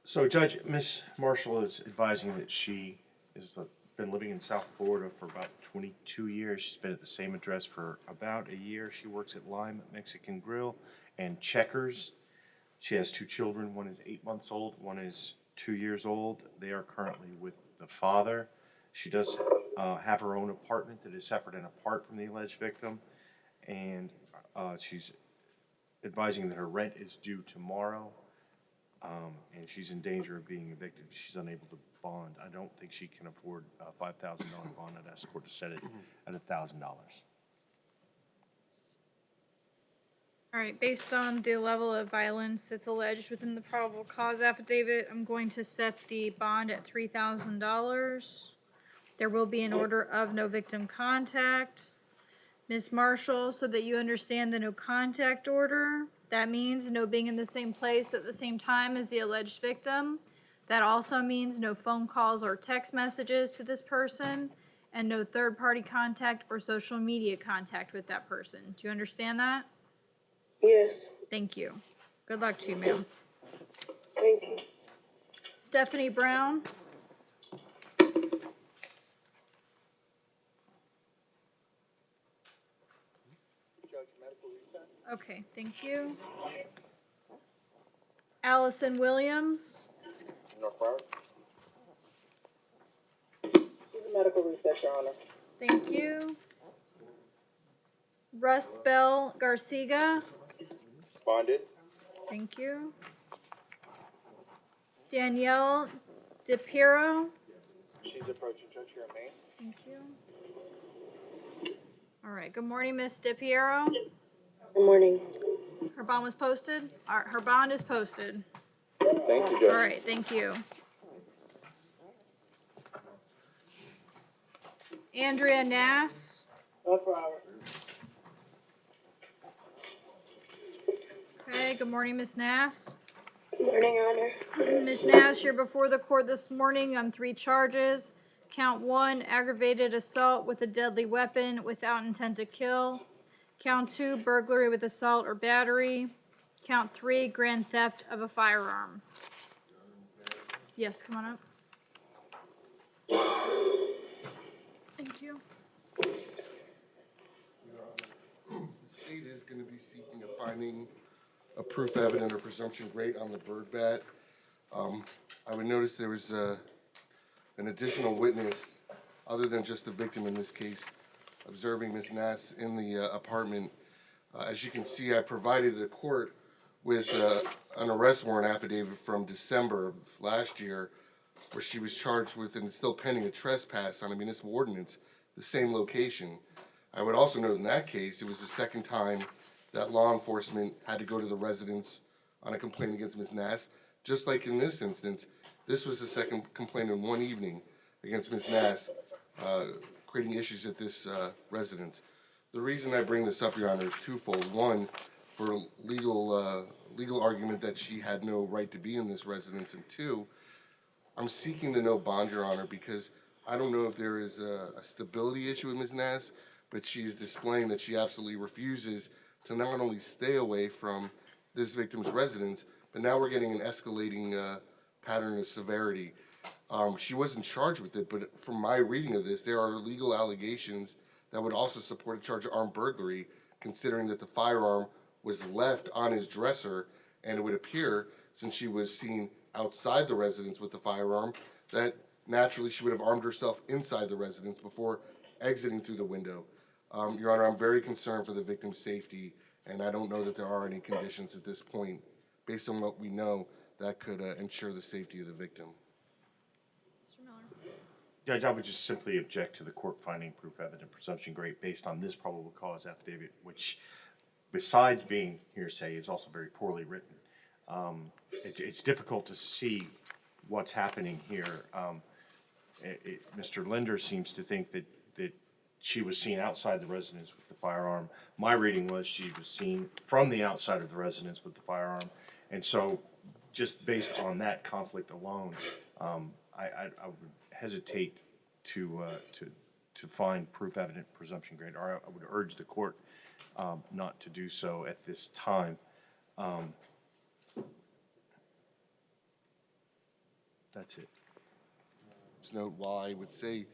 So Judge, Ms. Marshall is advising that she has been living in South Florida for about 22 years. She's been at the same address for about a year. She works at Lime Mexican Grill and Checkers. She has 2 children. One is 8 months old. One is 2 years old. They are currently with the father. She does have her own apartment that is separate and apart from the alleged victim. And she's advising that her rent is due tomorrow. And she's in danger of being evicted. She's unable to bond. I don't think she can afford a $5,000 bond. I'd ask the court to set it at $1,000. All right, based on the level of violence that's alleged within the probable cause affidavit, I'm going to set the bond at $3,000. There will be an order of no victim contact. Ms. Marshall, so that you understand the no contact order, that means no being in the same place at the same time as the alleged victim. That also means no phone calls or text messages to this person, and no third-party contact or social media contact with that person. Do you understand that? Yes, Thank you. Good luck to you, ma'am. thank you. Stephanie Brown? Okay, thank you. Allison Williams? North Broward? She's a medical research, Your Honor. Thank you. Rust Bell Garciga? Bonded? Thank you. Danielle DePiero? She's approaching Judge here in Maine. Thank you. All right, good morning, Miss DePiero. Good morning. Her bond was posted? Her bond is posted. Thank you, All Judge. right, thank you. Andrea Nass. No problem. Okay, good morning, Ms. Nass. Good morning, Your Honor. Ms. Nass, you're before the court this morning on 3 charges. Count 1, aggravated assault with a deadly weapon without intent to kill. Count 2, burglary with assault or battery. Count 3, grand theft of a firearm. Yes, come on up. Thank you. The state is gonna be seeking a finding of proof evident or presumption great on the bird bat. I would notice there was, an additional witness, other than just the victim in this case, observing Ms. Nass in the, apartment. As you can see, I provided the court with, an arrest warrant affidavit from December of last year, where she was charged with, and it's still pending, a trespass on a municipal ordinance, the same location. I would also note in that case, it was the second time that law enforcement had to go to the residence on a complaint against Ms. Nass. Just like in this instance, this was the second complaint in one evening against Ms. Nass, creating issues at this, residence. The reason I bring this up, Your Honor, is twofold. One, for legal argument that she had no right to be in this residence, and two, I'm seeking the no bond, Your Honor, because I don't know if there is a stability issue with Ms. Nass, but she's displaying that she absolutely refuses to not only stay away from this victim's residence, but now we're getting an escalating pattern of severity. She wasn't charged with it, but from my reading of this, there are legal allegations that would also support a charge of armed burglary, considering that the firearm was left on his dresser, and it would appear, since she was seen outside the residence with the firearm, that naturally she would have armed herself inside the residence before exiting through the window. Your Honor, I'm very concerned for the victim's safety, and I don't know that there are any conditions at this point, based on what we know, that could ensure the safety of the victim. Mr. Miller. Judge, I would just simply object to the court finding proof evident presumption great based on this probable cause affidavit, which, besides being hearsay, is also very poorly written. It's difficult to see what's happening here. Mr. Linder seems to think that she was seen outside the residence with the firearm. My reading was she was seen from the outside of the residence with the firearm. And so, just based on that conflict alone, I would hesitate to find proof evident presumption great, or I would urge the court not to do so at this time. That's it. Just note, while I would say,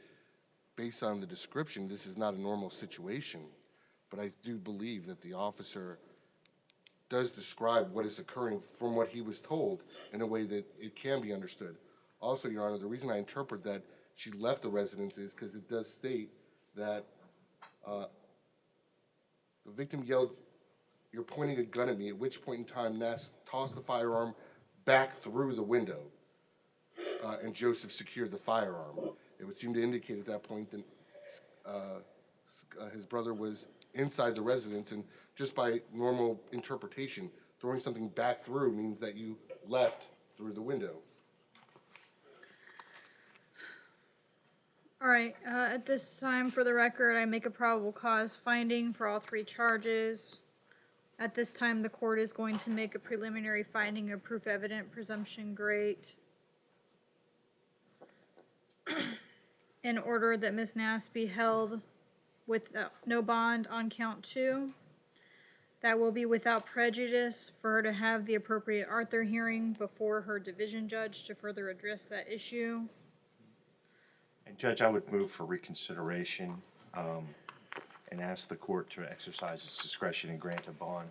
based on the description, this is not a normal situation, but I do believe that the officer does describe what is occurring from what he was told in a way that it can be understood. Also, Your Honor, the reason I interpret that she left the residence is because it does state that the victim yelled, "You're pointing a gun at me," at which point in time Nass tossed the firearm back through the window, and Joseph secured the firearm. It would seem to indicate at that point that his brother was inside the residence, and just by normal interpretation, throwing something back through means that you left through the window. All right, at this time, for the record, I make a probable cause finding for all 3 charges. At this time, the court is going to make a preliminary finding of proof evident presumption great, in order that Ms. Nass be held with no bond on count 2. That will be without prejudice for her to have the appropriate Arthur hearing before her division judge to further address that issue. And Judge, I would move for reconsideration and ask the court to exercise its discretion and grant a bond.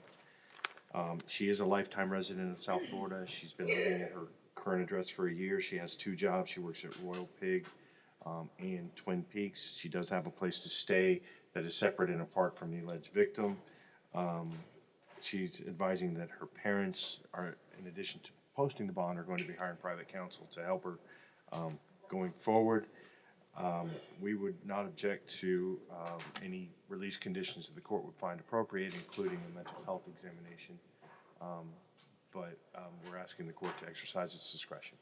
She is a lifetime resident of South Florida. She's been living at her current address for a year. She has 2 jobs. She works at Royal Pig and Twin Peaks. She does have a place to stay that is separate and apart from the alleged victim. She's advising that her parents are, in addition to posting the bond, are going to be hiring private counsel to help her going forward. We would not object to any release conditions that the court would find appropriate, including a mental health examination. But we're asking the court to exercise its discretion.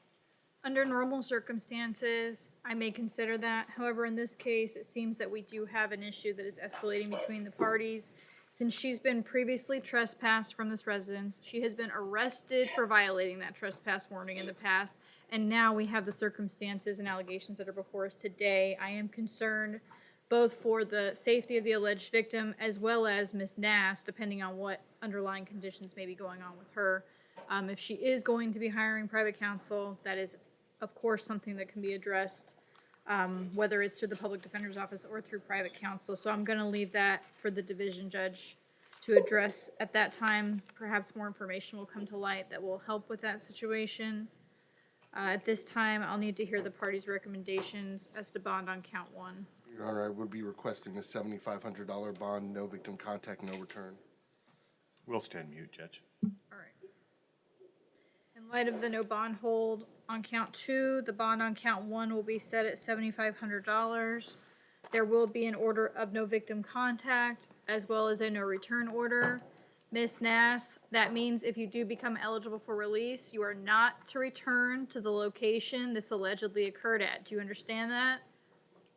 Under normal circumstances, I may consider that. However, in this case, it seems that we do have an issue that is escalating between the parties. Since she's been previously trespassed from this residence, she has been arrested for violating that trespass warning in the past, and now we have the circumstances and allegations that are before us today. I am concerned both for the safety of the alleged victim as well as Miss Nass, depending on what underlying conditions may be going on with her. If she is going to be hiring private counsel, that is, of course, something that can be addressed, whether it's through the public defender's office or through private counsel. So I'm going to leave that for the division judge to address at that time. Perhaps more information will come to light that will help with that situation. At this time, I'll need to hear the parties' recommendations as to bond on count one. Your Honor, I would be requesting a $7,500 bond, no victim contact, no return. We'll stand mute, Judge. All right. In light of the no bond hold on count two, the bond on count one will be set at $7,500. There will be an order of no victim contact as well as a no return order. Ms. Nass, that means if you do become eligible for release, you are not to return to the location this allegedly occurred at. Do you understand that?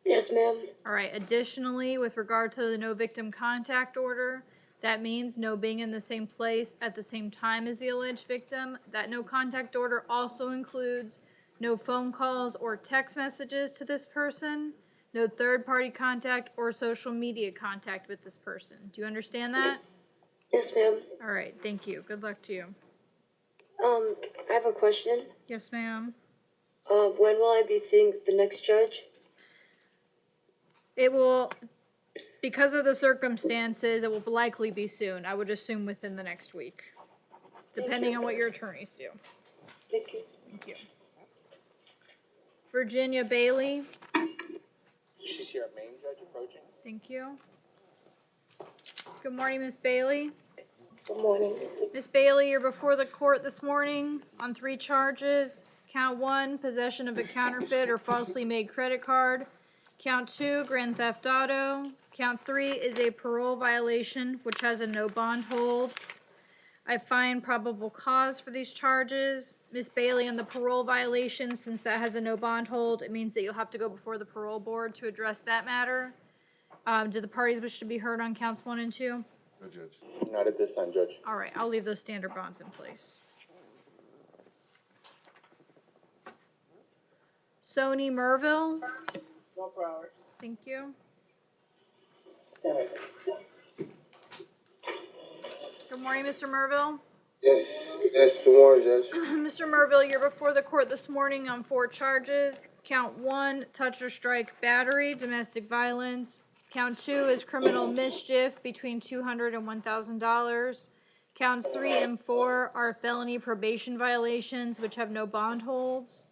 Yes, ma'am. All right, additionally, with regard to the no victim contact order, that means no being in the same place at the same time as the alleged victim. That no contact order also includes no phone calls or text messages to this person, no third-party contact or social media contact with this person. Do you understand that? Yes, ma'am. All right, thank you. Good luck to you. I have a question. Yes, ma'am. When will I be seeing the next judge? It will, because of the circumstances, it will likely be soon. I would assume within the next week, depending on what your attorneys do. Thank you. Thank you. Virginia Bailey, She's here at Main, Judge, approaching. thank you. Good morning, Miss Bailey. Good morning. Miss Bailey, you're before the court this morning on 3 charges. Count 1, possession of a counterfeit or falsely made credit card. Count 2, grand theft auto. Count 3 is a parole violation, which has a no bond hold. I find probable cause for these charges. Miss Bailey, on the parole violation, since that has a no bond hold, it means that you'll have to go before the parole board to address that matter. Do the parties wish to be heard on counts 1 and 2? No, Judge. Not at this time, Judge. All right, I'll leave those standard bonds in place. Sony Merville, No problem. thank you. Good morning, Mr. Merville. Yes, good morning, Judge. Mr. Merville, you're before the court this morning on 4 charges. Count 1, touch or strike battery, domestic violence. Count 2 is criminal mischief between $200 and $1,000. Counts 3 and 4 are felony probation violations, which have no bond holds.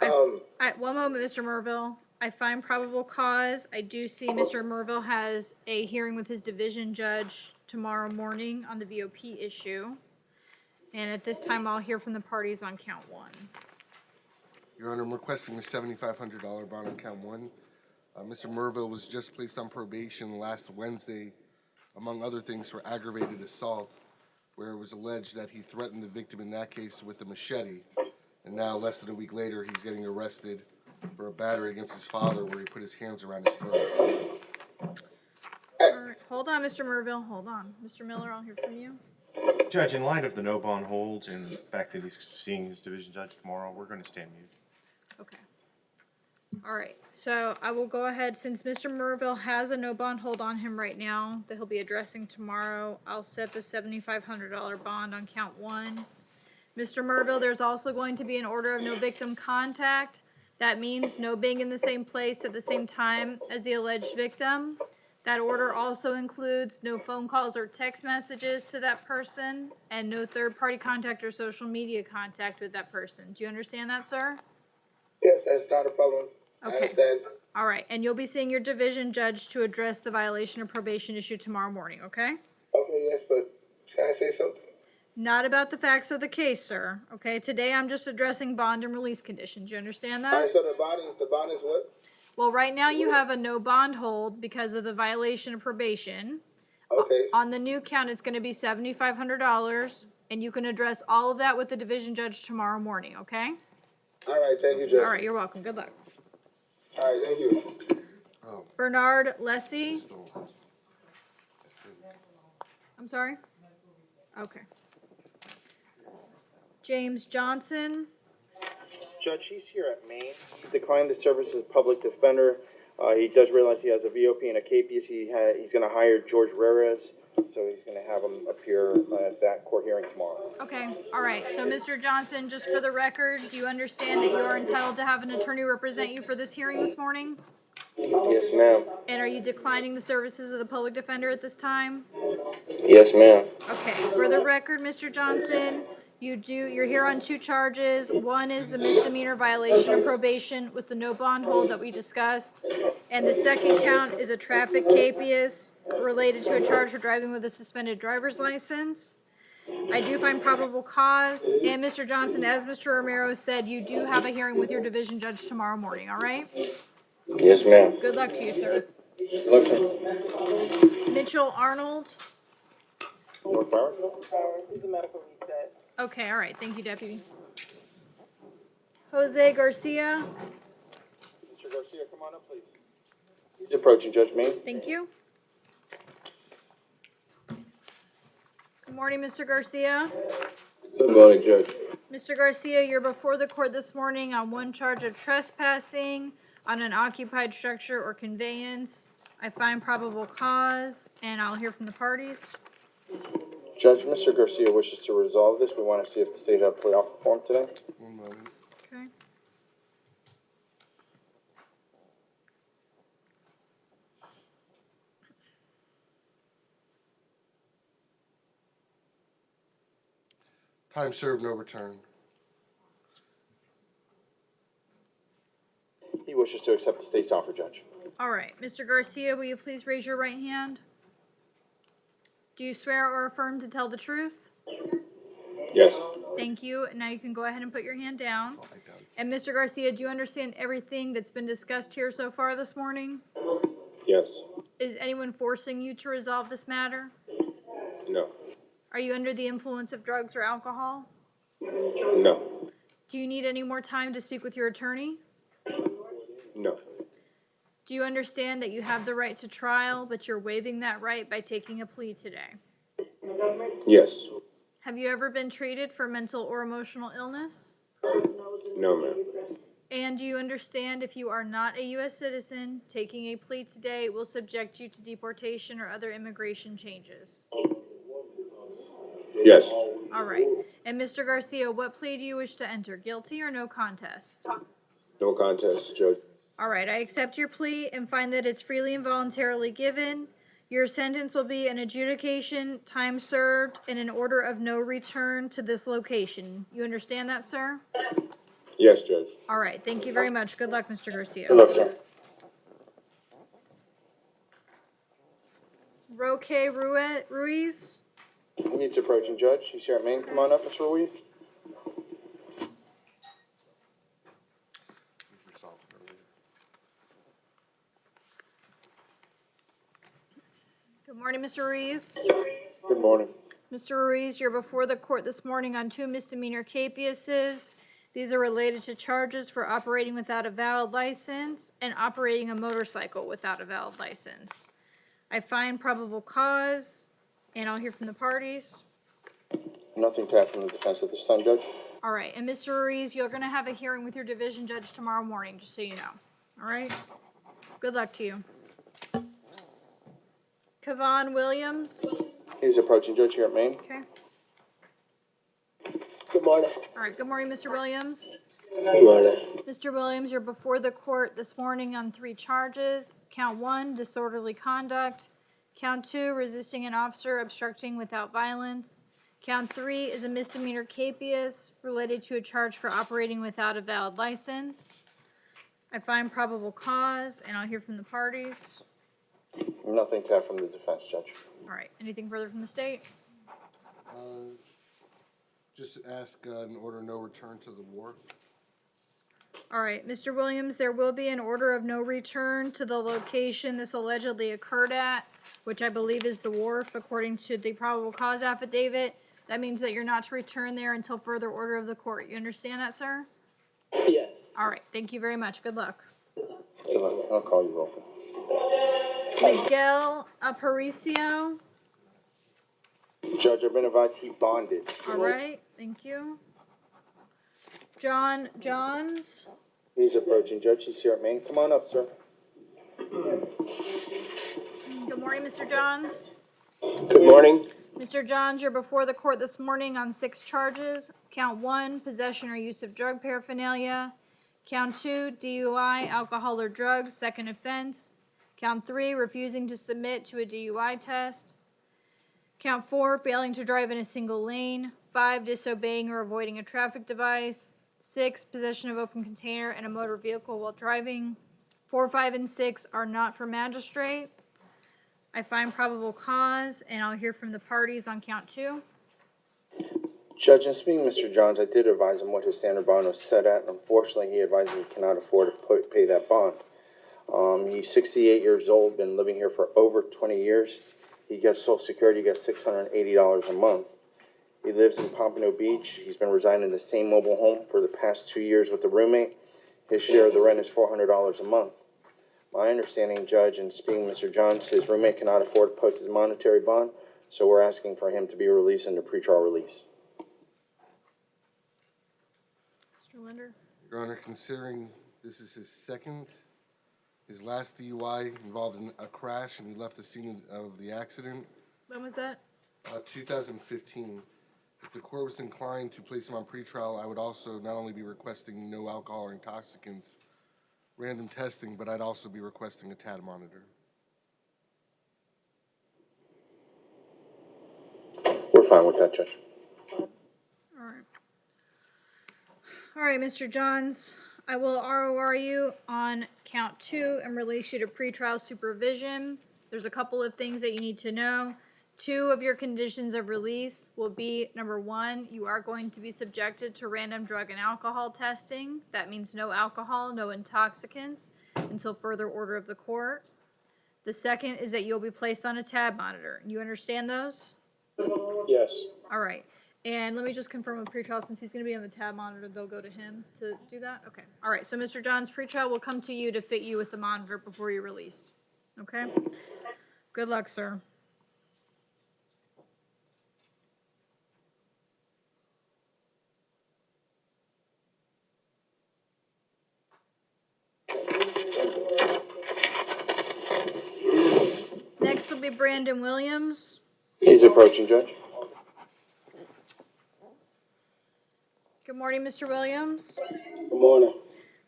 One moment, Mr. Merville. I find probable cause. I do see Mr. Merville has a hearing with his division judge tomorrow morning on the VOP issue. And at this time, I'll hear from the parties on count 1. Your Honor, I'm requesting a $7,500 bond on count 1. Mr. Merville was just placed on probation last Wednesday, among other things, for aggravated assault, where it was alleged that he threatened the victim in that case with a machete. And now, less than a week later, he's getting arrested for a battery against his father, where he put his hands around his throat. All right, hold on, Mr. Merville, hold on. Mr. Miller, I'll hear from you. Judge, in light of the no bond holds and the fact that he's seeing his division judge tomorrow, we're going to stand mute. Okay. All right, so I will go ahead, since Mr. Merville has a no bond hold on him right now that he'll be addressing tomorrow, I'll set the $7,500 bond on count 1. Mr. Merville, there's also going to be an order of no victim contact. That means no being in the same place at the same time as the alleged victim. That order also includes no phone calls or text messages to that person and no third-party contact or social media contact with that person. Do you understand that, sir? Yes, that's not a problem. I Okay. understand. All right, and you'll be seeing your division judge to address the violation of probation issue tomorrow morning, okay? Okay, yes, but can I say something? Not about the facts of the case, sir, okay? Today, I'm just addressing bond and release conditions. You understand All right, that? so the bond is what? Well, right now, you have a no bond hold because of the violation of probation. Okay, On the new count, it's gonna be $7,500, and you can address all of that with the division judge tomorrow morning, okay? All right, thank you, Judge. All right, you're welcome. Good luck. All right, thank you. Bernard Lessie. Still has- I'm sorry? Okay. James Johnson. Judge, he's here at Maine. He declined the service as public defender. He does realize he has a VOP and a KPS. He's gonna hire George Reyes, so he's gonna have him appear at that court hearing tomorrow. Okay, all right. So, Mr. Johnson, just for the record, do you understand that you are entitled to have an attorney represent you for this hearing this morning? Yes, ma'am. And are you declining the services of the public defender at this time? Yes, ma'am. Okay, for the record, Mr. Johnson, you're here on 2 charges. One is the misdemeanor violation of probation with the no bond hold that we discussed. And the second count is a traffic capias related to a charge for driving with a suspended driver's license. I do find probable cause. And Mr. Johnson, as Mr. Romero said, you do have a hearing with your division judge tomorrow morning, all right? Yes, ma'am. Good luck to you, sir. Look, sir. Mitchell Arnold. North Broward? He's a medical reset. Okay, all right. Thank you, Deputy. Jose Garcia. Mr. Garcia, come on up, please. He's approaching Judge Maine. Thank you. Good morning, Mr. Garcia. Good morning, Judge. Mr. Garcia, you're before the court this morning on 1 charge of trespassing on an occupied structure or conveyance. I find probable cause, and I'll hear from the parties. Judge, Mr. Garcia wishes to resolve this. We want to see if the state had a plea offer for him today. One moment. Okay. Time served, no return. He wishes to accept the state's offer, Judge. All right. Mr. Garcia, will you please raise your right hand? Do you swear or affirm to tell the truth? Yes. Thank you. Now you can go ahead and put your hand down. I doubt it. And Mr. Garcia, do you understand everything that's been discussed here so far this morning? Yes. Is anyone forcing you to resolve this matter? No. Are you under the influence of drugs or alcohol? No. Do you need any more time to speak with your attorney? No. Do you understand that you have the right to trial, but you're waiving that right by taking a plea today? Yes. Have you ever been treated for mental or emotional illness? No, ma'am. And do you understand if you are not a U.S. citizen, taking a plea today will subject you to deportation or other immigration changes? Yes. All right. And Mr. Garcia, what plea do you wish to enter? Guilty or no contest? No contest, Judge. All right. I accept your plea and find that it's freely and voluntarily given. Your sentence will be an adjudication, time served, and an order of no return to this location. You understand that, sir? Yes, Judge. All right. Thank you very much. Good luck, Mr. Garcia. Good luck, sir. Roque Ruiz. He's approaching Judge. He's here at Maine. Come on up, Mr. Ruiz. Resolved earlier. Good morning, Mr. Ruiz. Good morning. Mr. Ruiz, you're before the court this morning on 2 misdemeanor capiases. These are related to charges for operating without a valid license and operating a motorcycle without a valid license. I find probable cause, and I'll hear from the parties. Nothing to add from the defense at this time, Judge. All right, and Mr. Ruiz, you're going to have a hearing with your division judge tomorrow morning, just so you know. All right? Good luck to you. Kevon Williams. He's approaching Judge here at Maine. Okay. Good morning. All right, good morning, Mr. Williams. Good morning. Mr. Williams, you're before the court this morning on 3 charges. Count 1, disorderly conduct. Count 2, resisting an officer, obstructing without violence. Count 3 is a misdemeanor capias related to a charge for operating without a valid license. I find probable cause, and I'll hear from the parties. Nothing to add from the defense, Judge. All right, anything further from the state? Just ask an order no return to the wharf. All right, Mr. Williams, there will be an order of no return to the location this allegedly occurred at, which I believe is the wharf, according to the probable cause affidavit. That means that you're not to return there until further order of the court. You understand that, sir? Yes. All right, thank you very much. Good luck. Good luck. I'll call you over. Miguel Aparicio. Judge, I've been advised he bonded. All right, thank you. John Johns. He's approaching, Judge. He's here at Maine. Come on up, sir. Good morning, Mr. Johns. Good morning. Mr. Johns, you're before the court this morning on 6 charges. Count 1, possession or use of drug paraphernalia. Count 2, DUI, alcohol or drugs, second offense. Count 3, refusing to submit to a DUI test. Count 4, failing to drive in a single lane. 5, disobeying or avoiding a traffic device. 6, possession of open container and a motor vehicle while driving. 4, 5, and 6 are not for magistrate. I find probable cause, and I'll hear from the parties on count 2. Judge, in speaking to Mr. Johns, I did advise him what his standard bond was set at. Unfortunately, he advised me he cannot afford to pay that bond. He's 68 years old, been living here for over 20 years. He gets Social Security, he gets $680 a month. He lives in Pompano Beach. He's been residing in the same mobile home for the past 2 years with a roommate. His share of the rent is $400 a month. My understanding, Judge, in speaking to Mr. Johns, his roommate cannot afford to post his monetary bond, so we're asking for him to be released into pretrial release. Mr. Linder? Your Honor, considering this is his last DUI involved in a crash, and he left the scene of the accident, When was that? 2015. If the court was inclined to place him on pretrial, I would also not only be requesting no alcohol or intoxicants, random testing, but I'd also be requesting a TAD monitor. We're fine with that, Judge. All right. All right, Mr. Johns, I will ROR you on count 2 and release you to pretrial supervision. There's a couple of things that you need to know. 2 of your conditions of release will be, number 1, you are going to be subjected to random drug and alcohol testing. That means no alcohol, no intoxicants until further order of the court. The second is that you'll be placed on a tab monitor. You understand those? Yes. All right. And let me just confirm with pretrial, since he's going to be on the tab monitor, they'll go to him to do that? Okay. All right. So, Mr. Johns, pretrial will come to you to fit you with the monitor before you're released. Okay? Good luck, sir. Next will be Brandon Williams. He's approaching, Judge. Good morning, Mr. Williams. Good morning.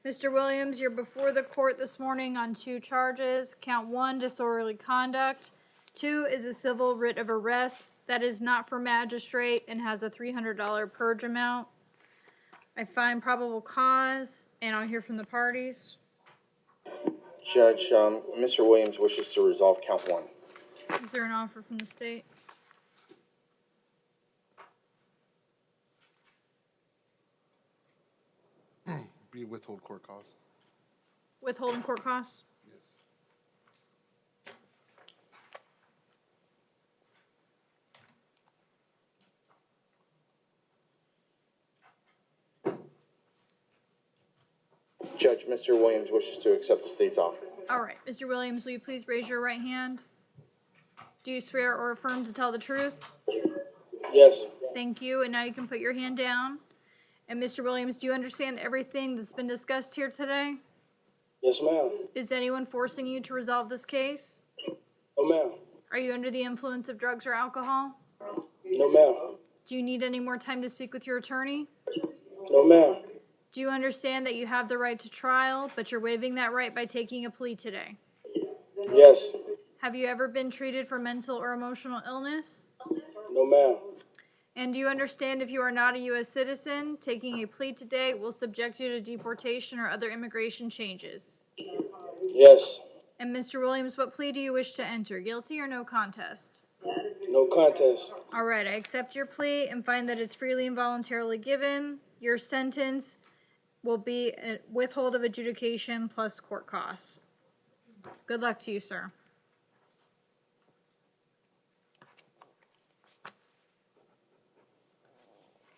Mr. Williams, you're before the court this morning on 2 charges. Count 1, disorderly conduct. 2 is a civil writ of arrest that is not for magistrate and has a $300 purge amount. I find probable cause, and I'll hear from the parties. Judge, Mr. Williams wishes to resolve count 1. Is there an offer from the state? Be withhold court costs. Withholding court costs? Yes. Judge, Mr. Williams wishes to accept the state's offer. All right. Mr. Williams, will you please raise your right hand? Do you swear or affirm to tell the truth? Yes. Thank you. And now you can put your hand down. And Mr. Williams, do you understand everything that's been discussed here today? Yes, ma'am. Is anyone forcing you to resolve this case? No, ma'am. Are you under the influence of drugs or alcohol? No, ma'am. Do you need any more time to speak with your attorney? No, ma'am. Do you understand that you have the right to trial, but you're waiving that right by taking a plea today? Yes. Have you ever been treated for mental or emotional illness? No, ma'am. And do you understand if you are not a U.S. citizen, taking a plea today will subject you to deportation or other immigration changes? Yes. And Mr. Williams, what plea do you wish to enter, guilty or no contest? No contest. All right, I accept your plea and find that it's freely and voluntarily given. Your sentence will be a withhold of adjudication plus court costs. Good luck to you, sir.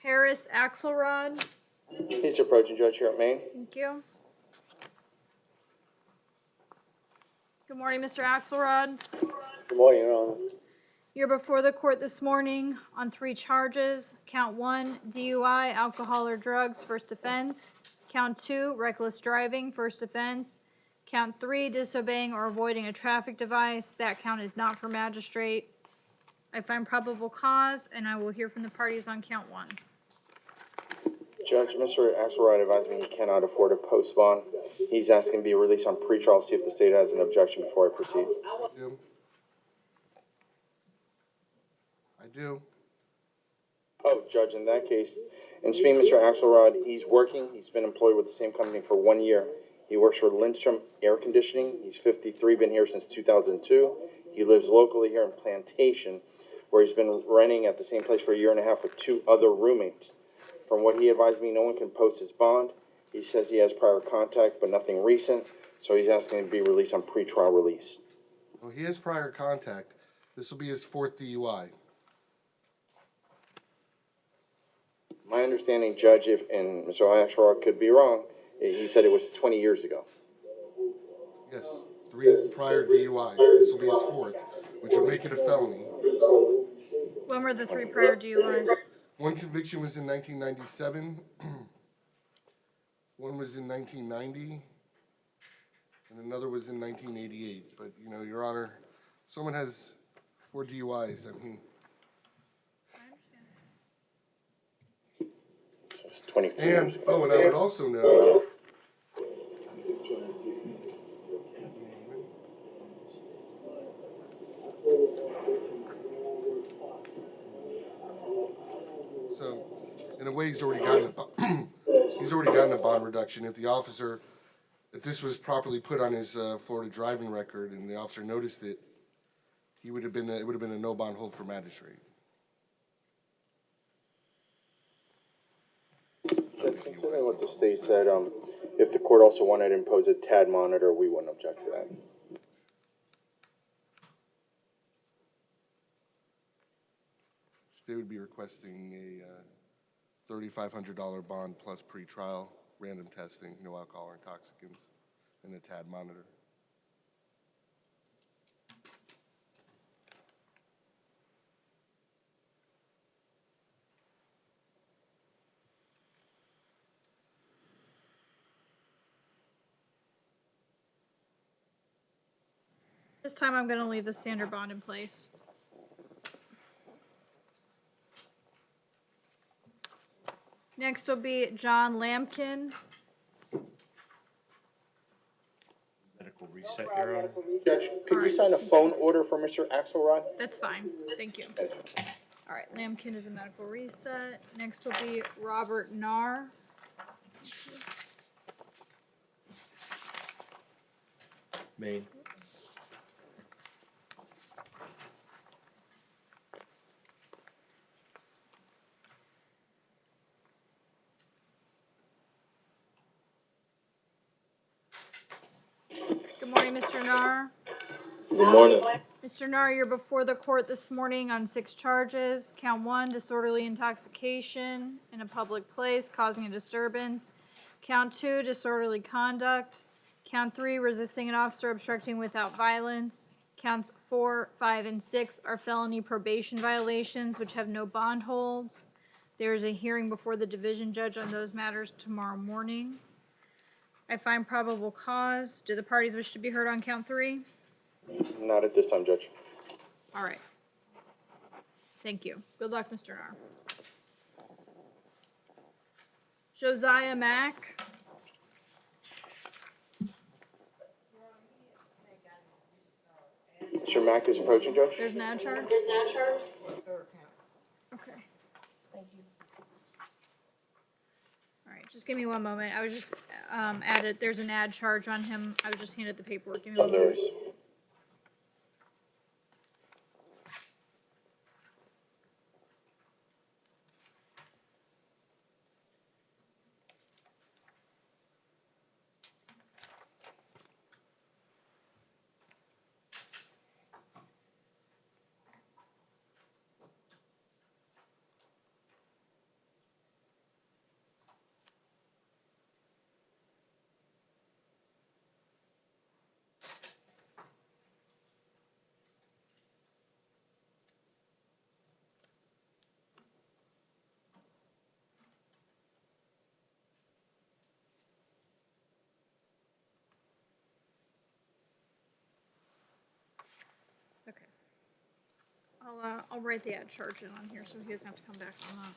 Harris Axelrod. He's approaching Judge here at Maine. Thank you. Good morning, Mr. Axelrod. Good morning, Your Honor. You're before the court this morning on 3 charges. Count 1, DUI, alcohol or drugs, first offense. Count 2, reckless driving, first offense. Count 3, disobeying or avoiding a traffic device. That count is not for magistrate. I find probable cause, and I will hear from the parties on count 1. Judge, Mr. Axelrod advised me he cannot afford a post bond. He's asking to be released on pretrial, see if the state has an objection before I proceed. I do. Oh, Judge, in that case, in speaking Mr. Axelrod, he's working, he's been employed with the same company for 1 year. He works for Lindstrom Air Conditioning. He's 53, been here since 2002. He lives locally here in Plantation, where he's been renting at the same place for 1.5 years with 2 other roommates. From what he advised me, no one can post his bond. He says he has prior contact, but nothing recent, so he's asking to be released on pretrial release. Well, he has prior contact. This will be his 4th DUI. My understanding, Judge, and Mr. Axelrod could be wrong, he said it was 20 years ago. Yes, 3 prior DUIs. This will be his 4th, which would make it a felony. When were the 3 prior DUIs? One conviction was in 1997, one was in 1990, and another was in 1988. But, you know, Your Honor, someone has 4 DUIs, I mean, It's 24 years. and I would also note, so, in a way, he's already gotten a bond reduction. If this was properly put on his Florida driving record and the officer noticed it, it would have been a no bond hold for magistrate. Considering what the state said, if the court also wanted to impose a TAD monitor, we wouldn't object to that. They would be requesting a $3,500 bond plus pretrial, random testing, no alcohol or intoxicants, and a TAD monitor. This time I'm going to leave the standard bond in place. Next will be John Lampkin. Medical reset, Your Honor. Judge, could you sign a phone order for Mr. Axelrod? That's fine. Thank you. All right, Lampkin is a medical reset. Next will be Robert Narr. Maine. Good morning, Mr. Narr. Good morning. Mr. Narr, you're before the court this morning on 6 charges. Count 1, disorderly intoxication in a public place causing a disturbance. Count 2, disorderly conduct. Count 3, resisting an officer obstructing without violence. Counts 4, 5, and 6 are felony probation violations which have no bond holds. There is a hearing before the division judge on those matters tomorrow morning. I find probable cause. Do the parties wish to be heard on count 3? Not at this time, Judge. All right. Thank you. Good luck, Mr. Narr. Josiah Mack. Mr. Mack is approaching, Judge. There's an ad charge? Okay. Thank you. All right, just give me one moment. I was just there's an ad charge on him. I was just handed the paperwork. Give me Oh, one there moment. is. I'll write the ad charge in on here so he doesn't have to come back on that.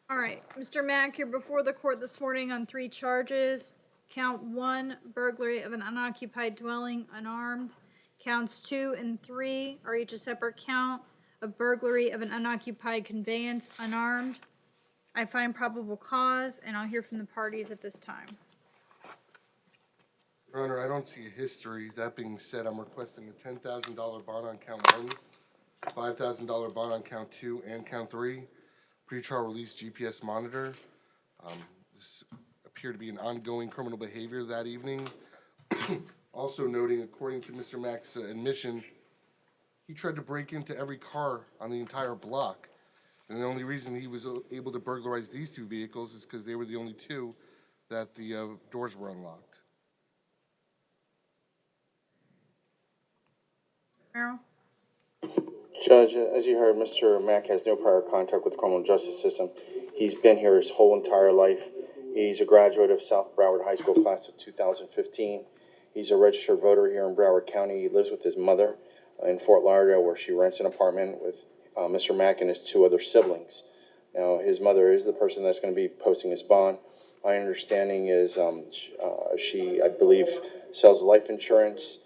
All right, Mr. Mack, you're before the court this morning on 3 charges. Count 1, burglary of an unoccupied dwelling, unarmed. Counts 2 and 3 are each a separate count of burglary of an unoccupied conveyance, unarmed. I find probable cause, and I'll hear from the parties at this time. Your Honor, I don't see a history. That being said, I'm requesting a $10,000 bond on count 1, $5,000 bond on count 2 and count 3, pretrial release GPS monitor. This appeared to be an ongoing criminal behavior that evening. Also noting, according to Mr. Mack's admission, he tried to break into every car on the entire block. And the only reason he was able to burglarize these 2 vehicles is because they were the only 2 that the doors were unlocked. Merrill? Judge, as you heard, Mr. Mack has no prior contact with the criminal justice system. He's been here his whole entire life. He's a graduate of South Broward High School class of 2015. He's a registered voter here in Broward County. He lives with his mother in Fort Lauderdale, where she rents an apartment with Mr. Mack and his 2 other siblings. Now, his mother is the person that's going to be posting his bond. My understanding is she, I believe, sells life insurance.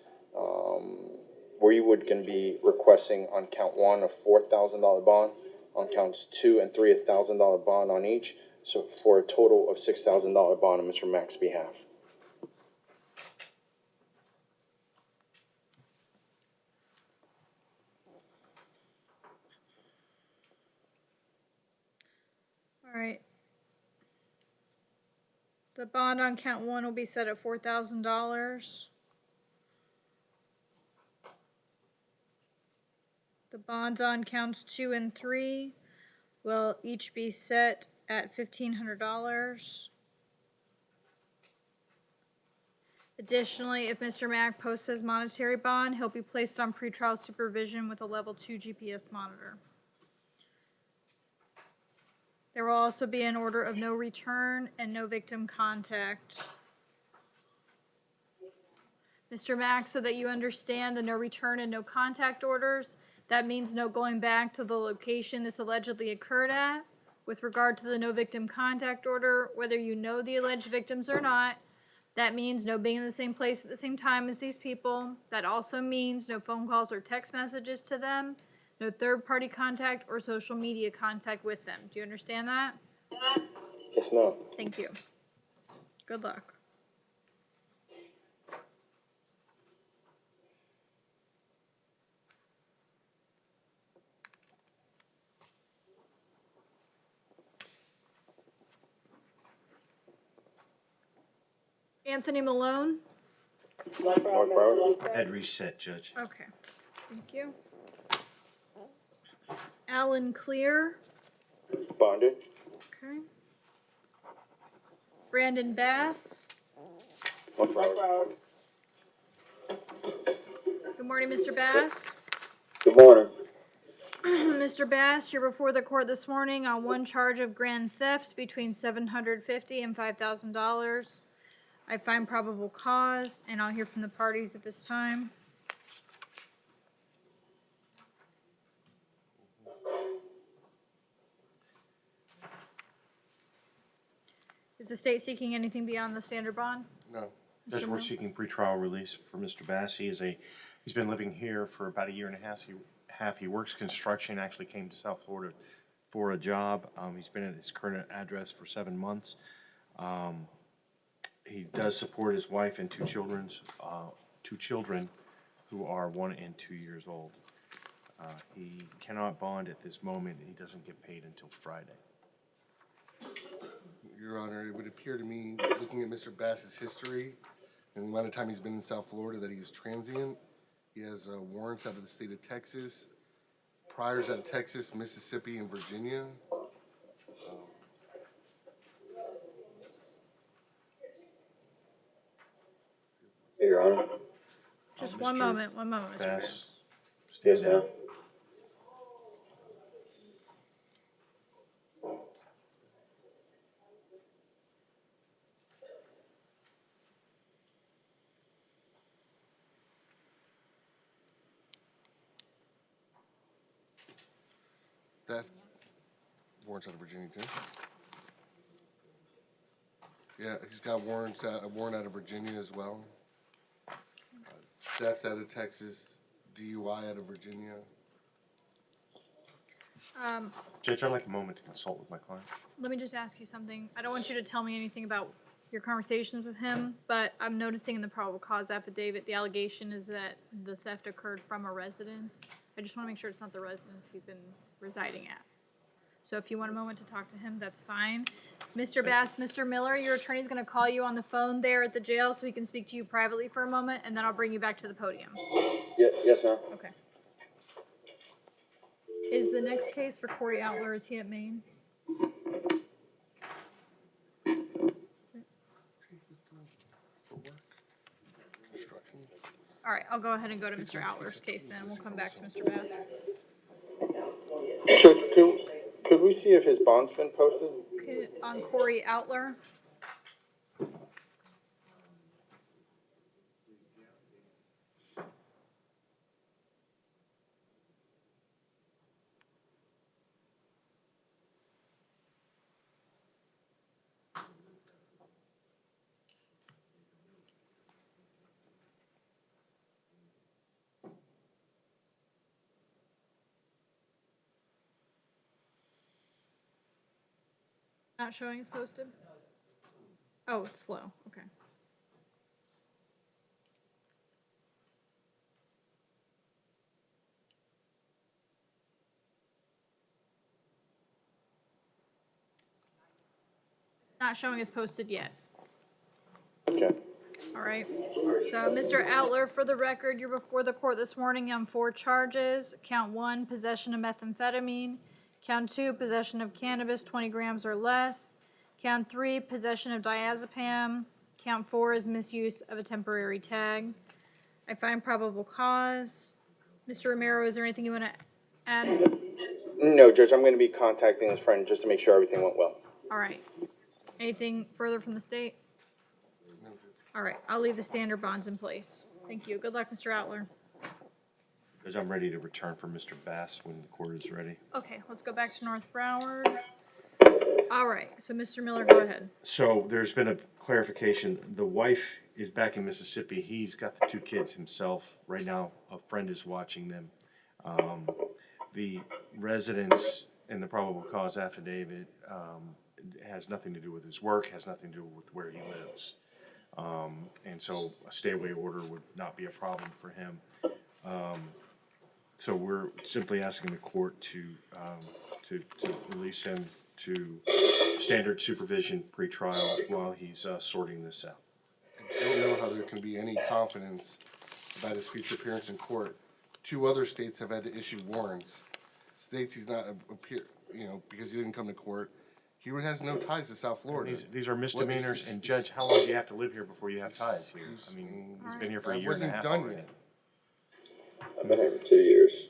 We would going to be requesting on count 1 a $4,000 bond, on counts 2 and 3 a $1,000 bond on each, so for a total of $6,000 bond on Mr. Mack's behalf. All right. The bond on count 1 will be set at $4,000. The bonds on counts 2 and 3 will each be set at $1,500. Additionally, if Mr. Mack posts his monetary bond, he'll be placed on pretrial supervision with a level 2 GPS monitor. There will also be an order of no return and no victim contact. Mr. Mack, so that you understand the no return and no contact orders, that means no going back to the location this allegedly occurred at. With regard to the no victim contact order, whether you know the alleged victims or not, that means no being in the same place at the same time as these people. That also means no phone calls or text messages to them, no third-party contact or social media contact with them. Do you understand that? Yes, ma'am. Thank you. Good luck. Anthony Malone? Mark Brown, Mark Brown. mentally set. Head reset, Judge. Okay, thank you. Alan Clear? Bonded. Okay. Brandon Bass? Mark Mark Broward. Brown, Good morning, Mr. Bass. Good morning. Mr. Bass, you're before the court this morning on 1 charge of grand theft between $750 and $5,000. I find probable cause, and I'll hear from the parties at this time. Is the state seeking anything beyond the standard bond? No. Judge, Mr. we're Moore? seeking pretrial release for Mr. Bass. He's been living here for about a year and a half. He works construction, actually came to South Florida for a job. He's been at his current address for 7 months. He does support his wife and 2 children who are 1 and 2 years old. He cannot bond at this moment. He doesn't get paid until Friday. Your Honor, it would appear to me, looking at Mr. Bass's history and the amount of time he's been in South Florida, that he is transient. He has warrants out of the state of Texas, priors out of Texas, Mississippi, and Virginia. Your Honor. Just Mr. one moment, Mr. Bass. Bass, Yes, stand ma'am. down. Theft, warrants out of Virginia too. Yeah, he's got warrants, a warrant out of Virginia as well. Theft out of Texas, DUI out of Virginia. Judge, I'd like a moment to consult with my client. Let me just ask you something. I don't want you to tell me anything about your conversations with him, but I'm noticing in the probable cause affidavit, the allegation is that the theft occurred from a residence. I just want to make sure it's not the residence he's been residing at. So if you want a moment to talk to him, that's fine. Mr. Bass, Mr. Miller, your attorney's going to call you on the phone there at the jail so he can speak to you privately for a moment, and then I'll bring you back to the podium. Yes, ma'am. Okay. Is the next case for Corey Outler, is he at Maine? For work, construction. All right, I'll go ahead and go to Mr. Outler's case then. We'll come back to Mr. Bass. Could we see if his bond's been posted? Okay, on Corey Outler. Not showing as posted? Oh, it's slow, okay. Not showing as posted yet. Okay. All right. So, Mr. Outler, for the record, you're before the court this morning on 4 charges. Count 1, possession of methamphetamine. Count 2, possession of cannabis, 20 grams or less. Count 3, possession of diazepam. Count 4 is misuse of a temporary tag. I find probable cause. Mr. Romero, is there anything you want to add? No, Judge, I'm gonna be contacting his friend just to make sure everything went well. All right. Anything further from the state? All right, I'll leave the standard bonds in place. Thank you. Good luck, Mr. Outler. Judge, I'm ready to return for Mr. Bass when the court is ready. Okay, let's go back to North Broward. All right, so Mr. Miller, go ahead. So there's been a clarification. The wife is back in Mississippi. He's got the 2 kids himself. Right now, a friend is watching them. The residence in the probable cause affidavit has nothing to do with his work, has nothing to do with where he lives. And so a stay-away order would not be a problem for him. So we're simply asking the court to release him to standard supervision pretrial while he's sorting this out. I don't know how there can be any confidence about his future appearance in court. 2 other states have had to issue warrants. States he's not appear, because he didn't come to court. He has no ties to South Florida. These are misdemeanors, What is- and Judge, how long do you have to live here before you have ties here? I mean, he's been here for a That year and a wasn't half done already. yet. I've been here for 2 years.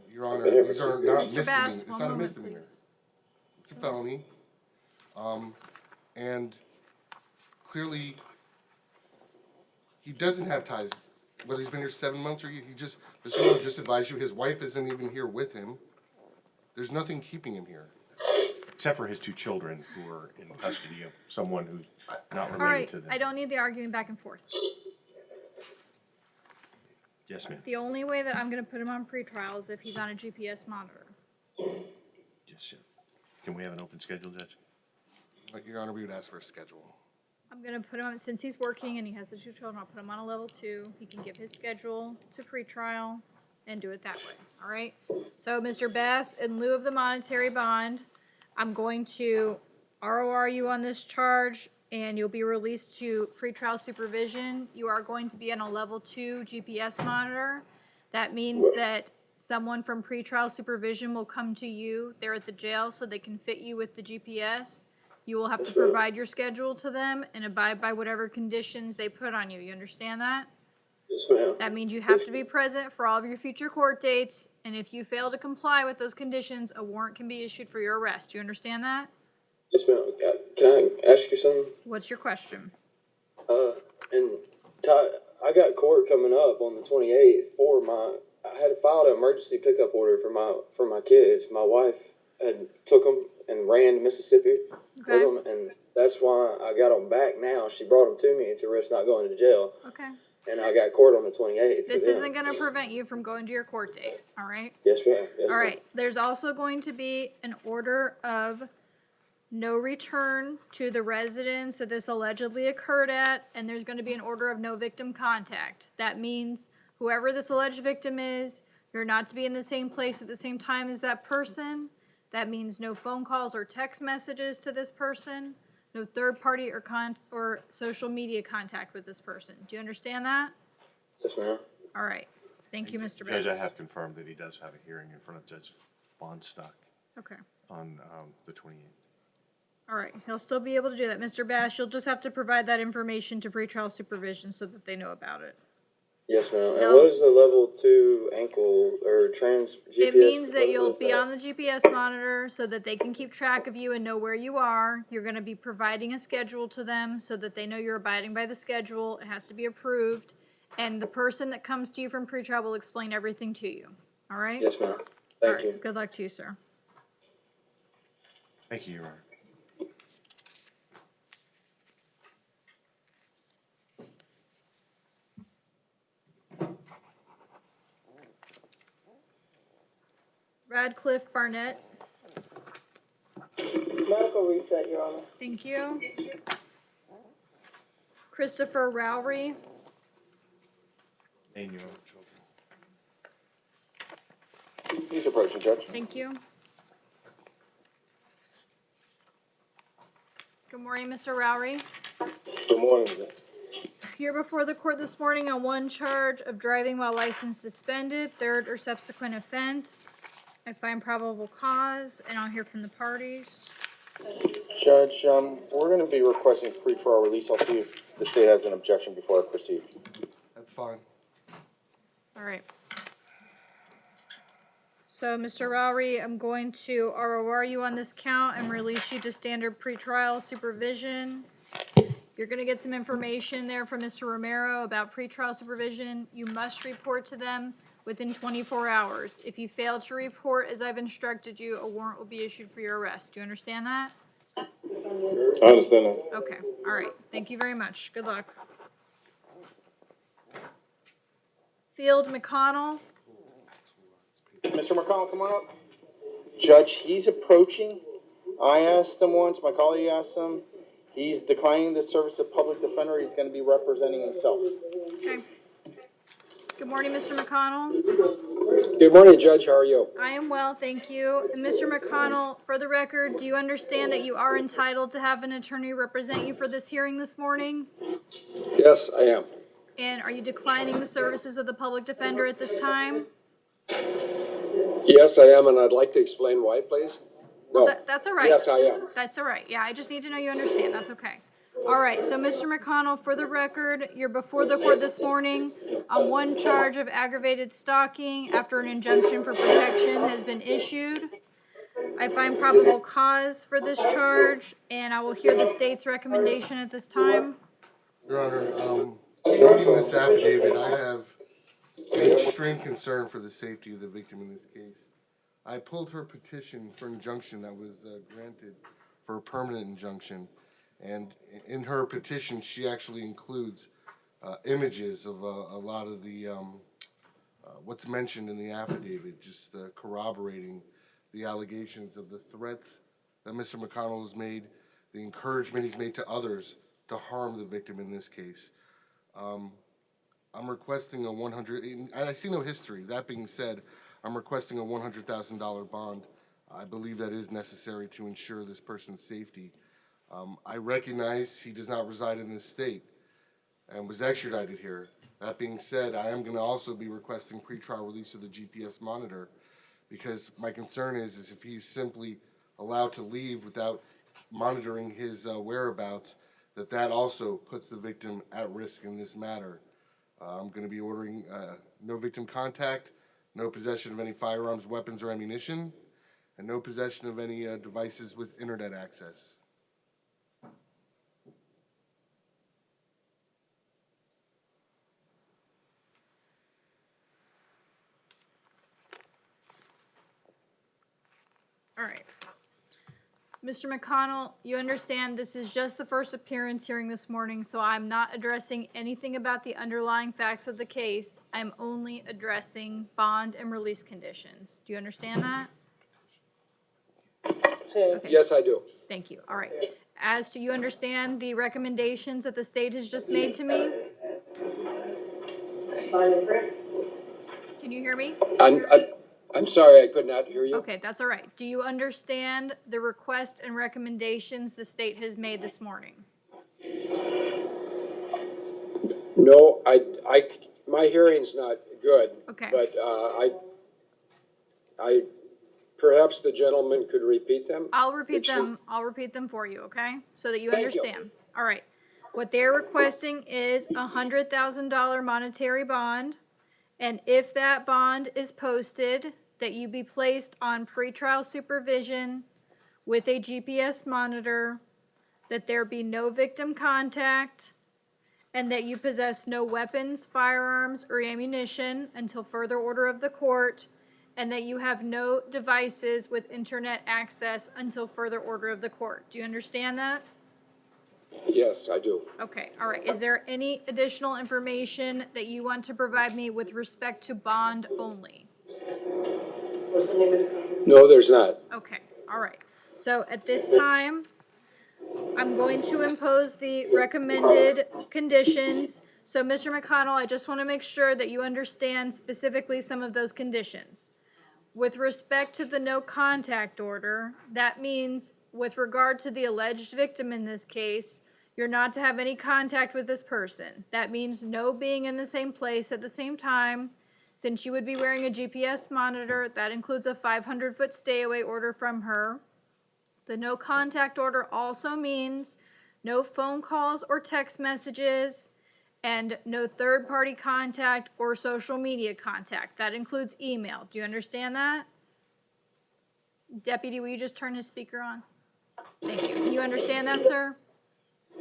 Your Honor, Been here these for are 2 not years. Mr. misdemeanors. Bass, It's one not a moment, misdemeanor. please. It's a felony. And clearly, he doesn't have ties. Whether he's been here 7 months or Mr. Miller just advised you, his wife isn't even here with him. There's nothing keeping him here. Except for his 2 children who are in custody of someone who's not All related right, to them. I don't need the arguing back and forth. Yes, ma'am. The only way that I'm gonna put him on pretrial is if he's on a GPS monitor. Yes, sir. Can we have an open schedule, Judge? Like, Your Honor, we would ask for a schedule. I'm gonna put him on, since he's working and he has the 2 children, I'll put him on a level 2. He can give his schedule to pretrial and do it that way, all right? So, Mr. Bass, in lieu of the monetary bond, I'm going to ROR you on this charge, and you'll be released to pretrial supervision. You are going to be on a level 2 GPS monitor. That means that someone from pretrial supervision will come to you there at the jail so they can fit you with the GPS. You will have to provide your schedule to them and abide by whatever conditions they put on you. You understand that? Yes, ma'am. That means you have to be present for all of your future court dates, and if you fail to comply with those conditions, a warrant can be issued for your arrest. You understand that? Yes, ma'am. Can I ask you something? What's your question? And Ty, I got court coming up on the 28th I had filed an emergency pickup order for my kids. My wife had took them and ran to Mississippi with Okay. them, and that's why I got them back now. She brought them to me to risk not going to jail, Okay. and I got court on the 28th. This for them. isn't going to prevent you from going to your court date, all right? Yes, ma'am. Yes, All ma'am. right. There's also going to be an order of no return to the residence that this allegedly occurred at, and there's going to be an order of no victim contact. That means whoever this alleged victim is, you're not to be in the same place at the same time as that person. That means no phone calls or text messages to this person, no third party or social media contact with this person. Do you understand that? Yes, ma'am. All right. Thank you, Mr. Judge, I Bass. have confirmed that he does have a hearing in front of Judge Bonstock Okay. on the 28th. All right. He'll still be able to do that. Mr. Bass, you'll just have to provide that information to pretrial supervision so that they know about it. Yes, ma'am. And No. what is the level 2 ankle or trans GPS? It means that what you'll is be that? on the GPS monitor so that they can keep track of you and know where you are. You're going to be providing a schedule to them so that they know you're abiding by the schedule. It has to be approved. And the person that comes to you from pretrial will explain everything to you. All right? Yes, ma'am. All Thank right. you. Good luck to you, sir. Thank you, Your Honor. Radcliffe Barnett. Medical reset, Your Honor. Thank you. Christopher Rowry. And Your Honor. He's approaching, Judge. Thank you. Good morning, Mr. Rowry. Good morning. You're before the court this morning on one charge of driving while license suspended, third or subsequent offense. I find probable cause, and I'll hear from the parties. Judge, we're gonna be requesting pre-trial release. I'll see if the state has an objection before I proceed. That's fine. All right. So, Mr. Rowry, I'm going to ROR you on this count and release you to standard pretrial supervision. You're going to get some information there from Mr. Romero about pretrial supervision. You must report to them within 24 hours. If you fail to report as I've instructed you, a warrant will be issued for your arrest. Do you understand that? I understand that. Okay. All right. Thank you very much. Good luck. Field McConnell. Mr. McConnell, come on up. Judge, he's approaching. I asked him once, my colleague asked him. He's declining the service of public defender. He's gonna be representing himself. Okay. Good morning, Mr. McConnell. Good morning, Judge. How are you? I am well, thank you. And Mr. McConnell, for the record, do you understand that you are entitled to have an attorney represent you for this hearing this morning? Yes, I am. And are you declining the services of the public defender at this time? Yes, I am, and I'd like to explain why, please. Well, No. that's all right. Yes, I am. That's all right. Yeah, I just need to know you understand. That's okay. All right, so Mr. McConnell, for the record, you're before the court this morning on one charge of aggravated stalking after an injunction for protection has been issued. I find probable cause for this charge, and I will hear the state's recommendation at this time. Your Honor, reading this affidavit, I have an extreme concern for the safety of the victim in this case. I pulled her petition for injunction that was granted for a permanent injunction. And in her petition, she actually includes images of a lot of the, what's mentioned in the affidavit, just corroborating the allegations of the threats that Mr. McConnell has made, the encouragement he's made to others to harm the victim in this case. I'm requesting and I see no history. That being said, I'm requesting a $100,000 bond. I believe that is necessary to ensure this person's safety. I recognize he does not reside in this state. and was extradited here. That being said, I am going to also be requesting pretrial release of the GPS monitor, because my concern is if he's simply allowed to leave without monitoring his whereabouts, that also puts the victim at risk in this matter. I'm going to be ordering no victim contact, no possession of any firearms, weapons, or ammunition, and no possession of any devices with internet access. All right. Mr. McConnell, you understand this is just the first appearance hearing this morning, so I'm not addressing anything about the underlying facts of the case. I'm only addressing bond and release conditions. Do you understand that? Okay. Yes, I do. Thank you. All right. As to you understand the recommendations that the state has just made to me? Can you hear me? I'm sorry, I could not hear you. Okay, that's all right. Do you understand the request and recommendations the state has made this morning? No, my hearing's not good. Okay. But, perhaps the gentleman could repeat them? I'll repeat Make sure- them. I'll repeat them for you, okay? So that you Thank you. understand. All right. What they're requesting is a $100,000 monetary bond, and if that bond is posted, that you be placed on pretrial supervision with a GPS monitor, that there be no victim contact, and that you possess no weapons, firearms, or ammunition until further order of the court, and that you have no devices with internet access until further order of the court. Do you understand that? Yes, I do. Okay, all right. Is there any additional information that you want to provide me with respect to bond only? No, there's not. Okay, all right. So at this time, I'm going to impose the recommended conditions. So Mr. McConnell, I just want to make sure that you understand specifically some of those conditions. With respect to the no contact order, that means with regard to the alleged victim in this case, you're not to have any contact with this person. That means no being in the same place at the same time. Since you would be wearing a GPS monitor, that includes a 500-foot stay away order from her. The no contact order also means no phone calls or text messages and no third-party contact or social media contact. That includes email. Do you understand that? Deputy, will you just turn his speaker on? Thank you. You understand that, sir?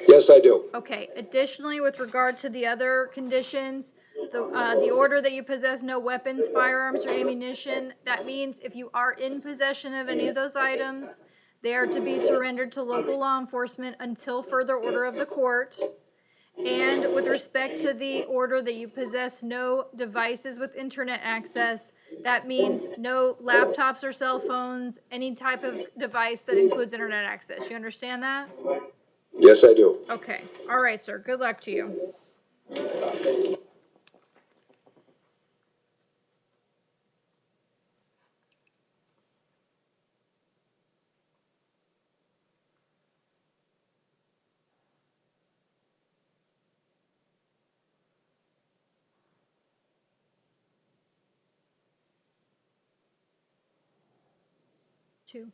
Yes, I do. Okay. Additionally, with regard to the other conditions, the order that you possess no weapons, firearms, or ammunition, that means if you are in possession of any of those items, they are to be surrendered to local law enforcement until further order of the court. And with respect to the order that you possess no devices with internet access, that means no laptops or cell phones, any type of device that includes internet access. You understand that? Yes, I do. Okay. All right, sir. Good luck to you. Two.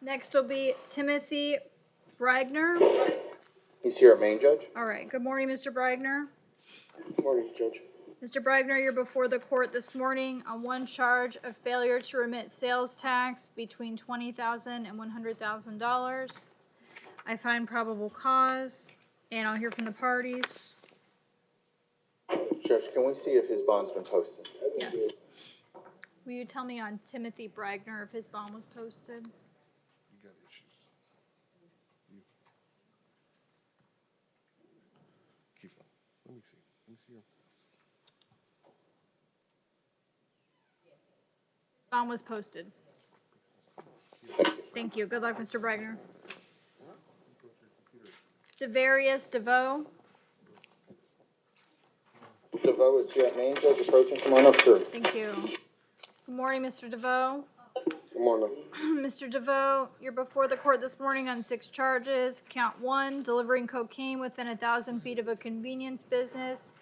Next will be Timothy Bragner. He's here at Main, Judge. All right. Good morning, Mr. Bragner. Morning, Judge. Mr. Bragner, you're before the court this morning on one charge of failure to remit sales tax between $20,000 and $100,000. I find probable cause, and I'll hear from the parties. Judge, can we see if his bond's been posted? Yes. Will you tell me on Timothy Bragner if his bond was posted? You got issues. You. Keep on. Let me see. Let me see your. Bond was posted. Thank you. Good luck, Mr. Bragner. DeVarius DeVoe. DeVoe is here at Main. Judge approaching. Come on up, sir. Thank you. Good morning, Mr. DeVoe. Good morning. Mr. DeVoe, you're before the court this morning on 6 charges. Count 1, delivering cocaine within 1,000 feet of a convenience business.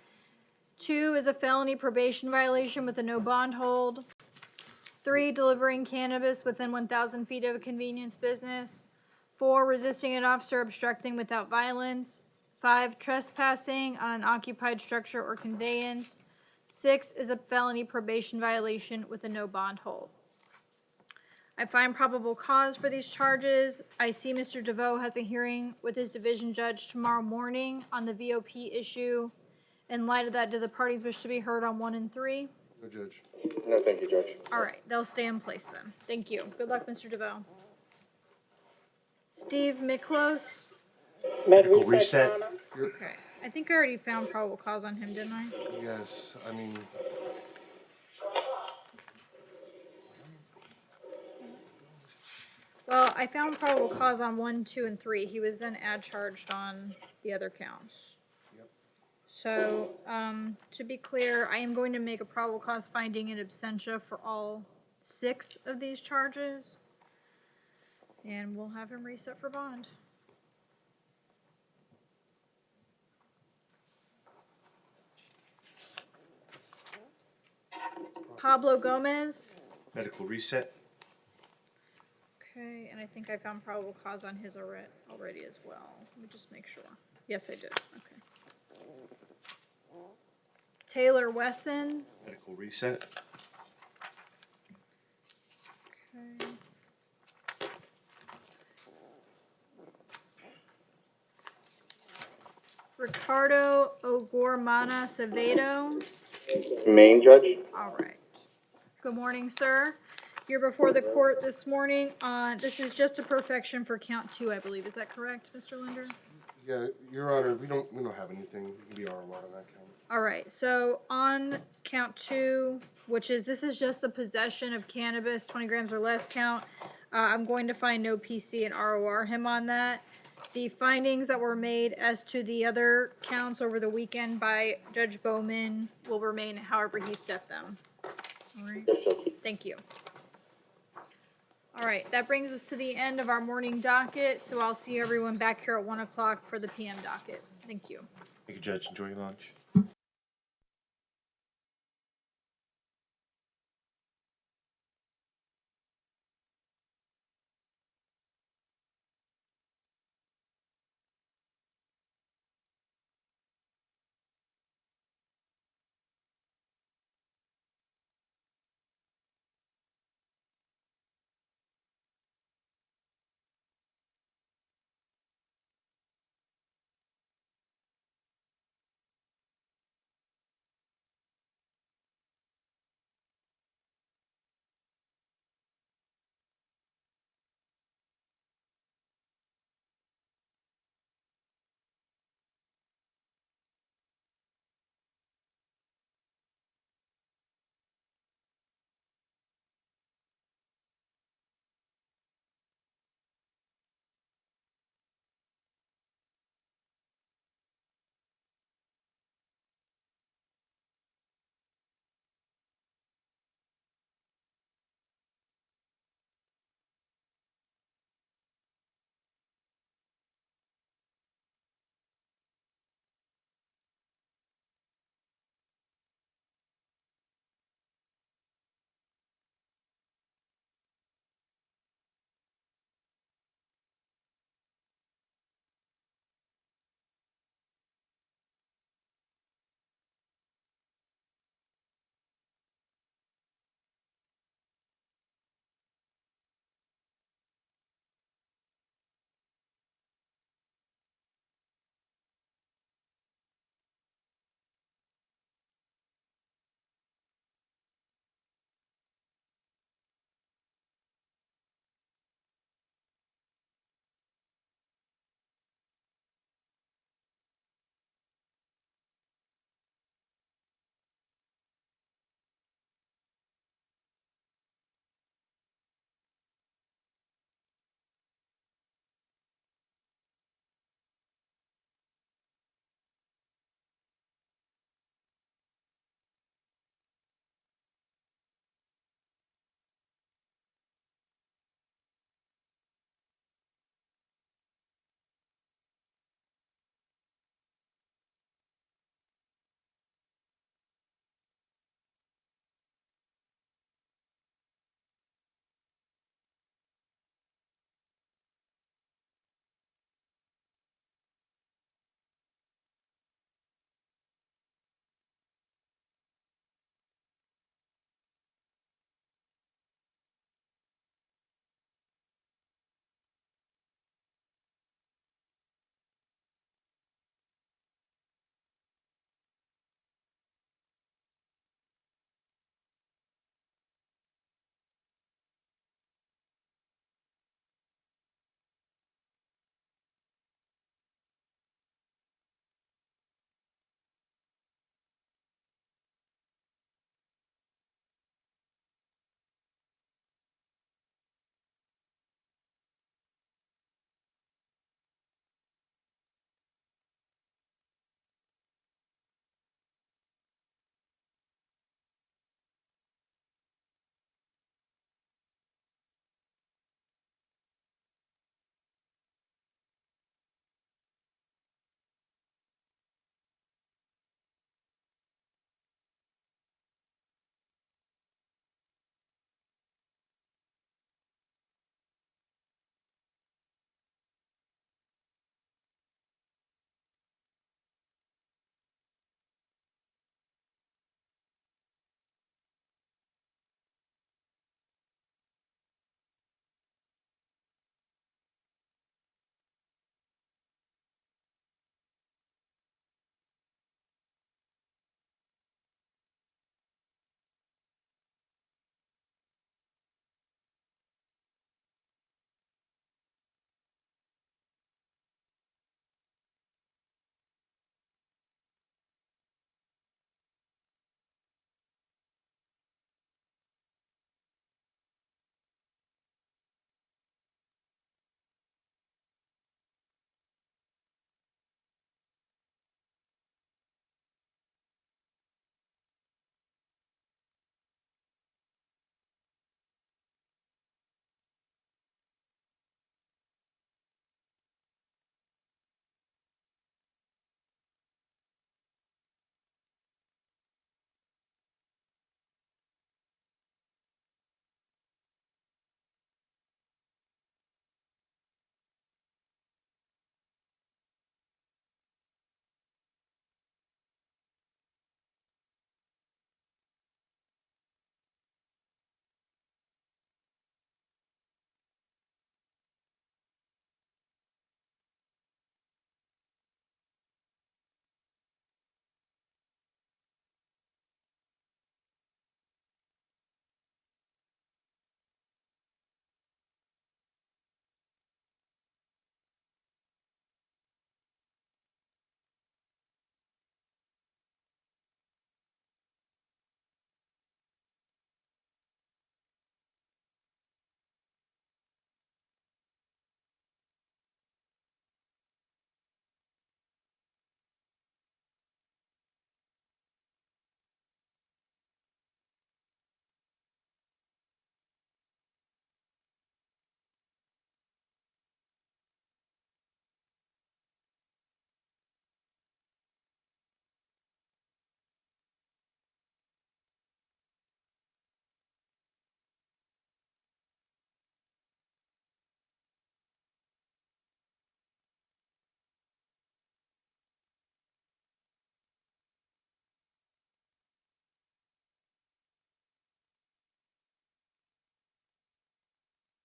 2 is a felony probation violation with a no bond hold. 3, delivering cannabis within 1,000 feet of a convenience business. 4, resisting an officer obstructing without violence. 5, trespassing on an occupied structure or conveyance. 6 is a felony probation violation with a no bond hold. I find probable cause for these charges. I see Mr. DeVoe has a hearing with his division judge tomorrow morning on the VOP issue. In light of that, do the parties wish to be heard on 1 and 3? No, Judge. No, thank you, Judge. All right, they'll stay in place then. Thank you. Good luck, Mr. DeVoe. Steve Miklos. Medical reset. Okay, I think I already found probable cause on him, didn't I? Yes, I mean, Well, I found probable cause on 1, 2, and 3. He was then add charged on the other counts. Yep. So, to be clear, I am going to make a probable cause finding in absentia for all 6 of these charges. And we'll have him reset for bond. Pablo Gomez. Medical reset. Okay, and I think I found probable cause on his already as well. Let me just make sure. Yes, I did. Okay. Taylor Wesson. Medical reset. Okay. Ricardo O'Gormana Acevedo. Main, Judge? All right. Good morning, sir. You're before the court this morning on, this is just a perfection for count 2, I believe. Is that correct, Mr. Linder? yeah, Your Honor, we don't have anything. We can be armed on that count. All right, so on count 2, which is, this is just the possession of cannabis, 20 grams or less count. I'm going to find no PC and ROR him on that. The findings that were made as to the other counts over the weekend by Judge Bowman will remain however he set them. All right, Yes, Judge. thank you. All right, that brings us to the end of our morning docket, so I'll see everyone back here at 1 o'clock for the PM docket. Thank you. Thank you, Judge. Enjoy your lunch.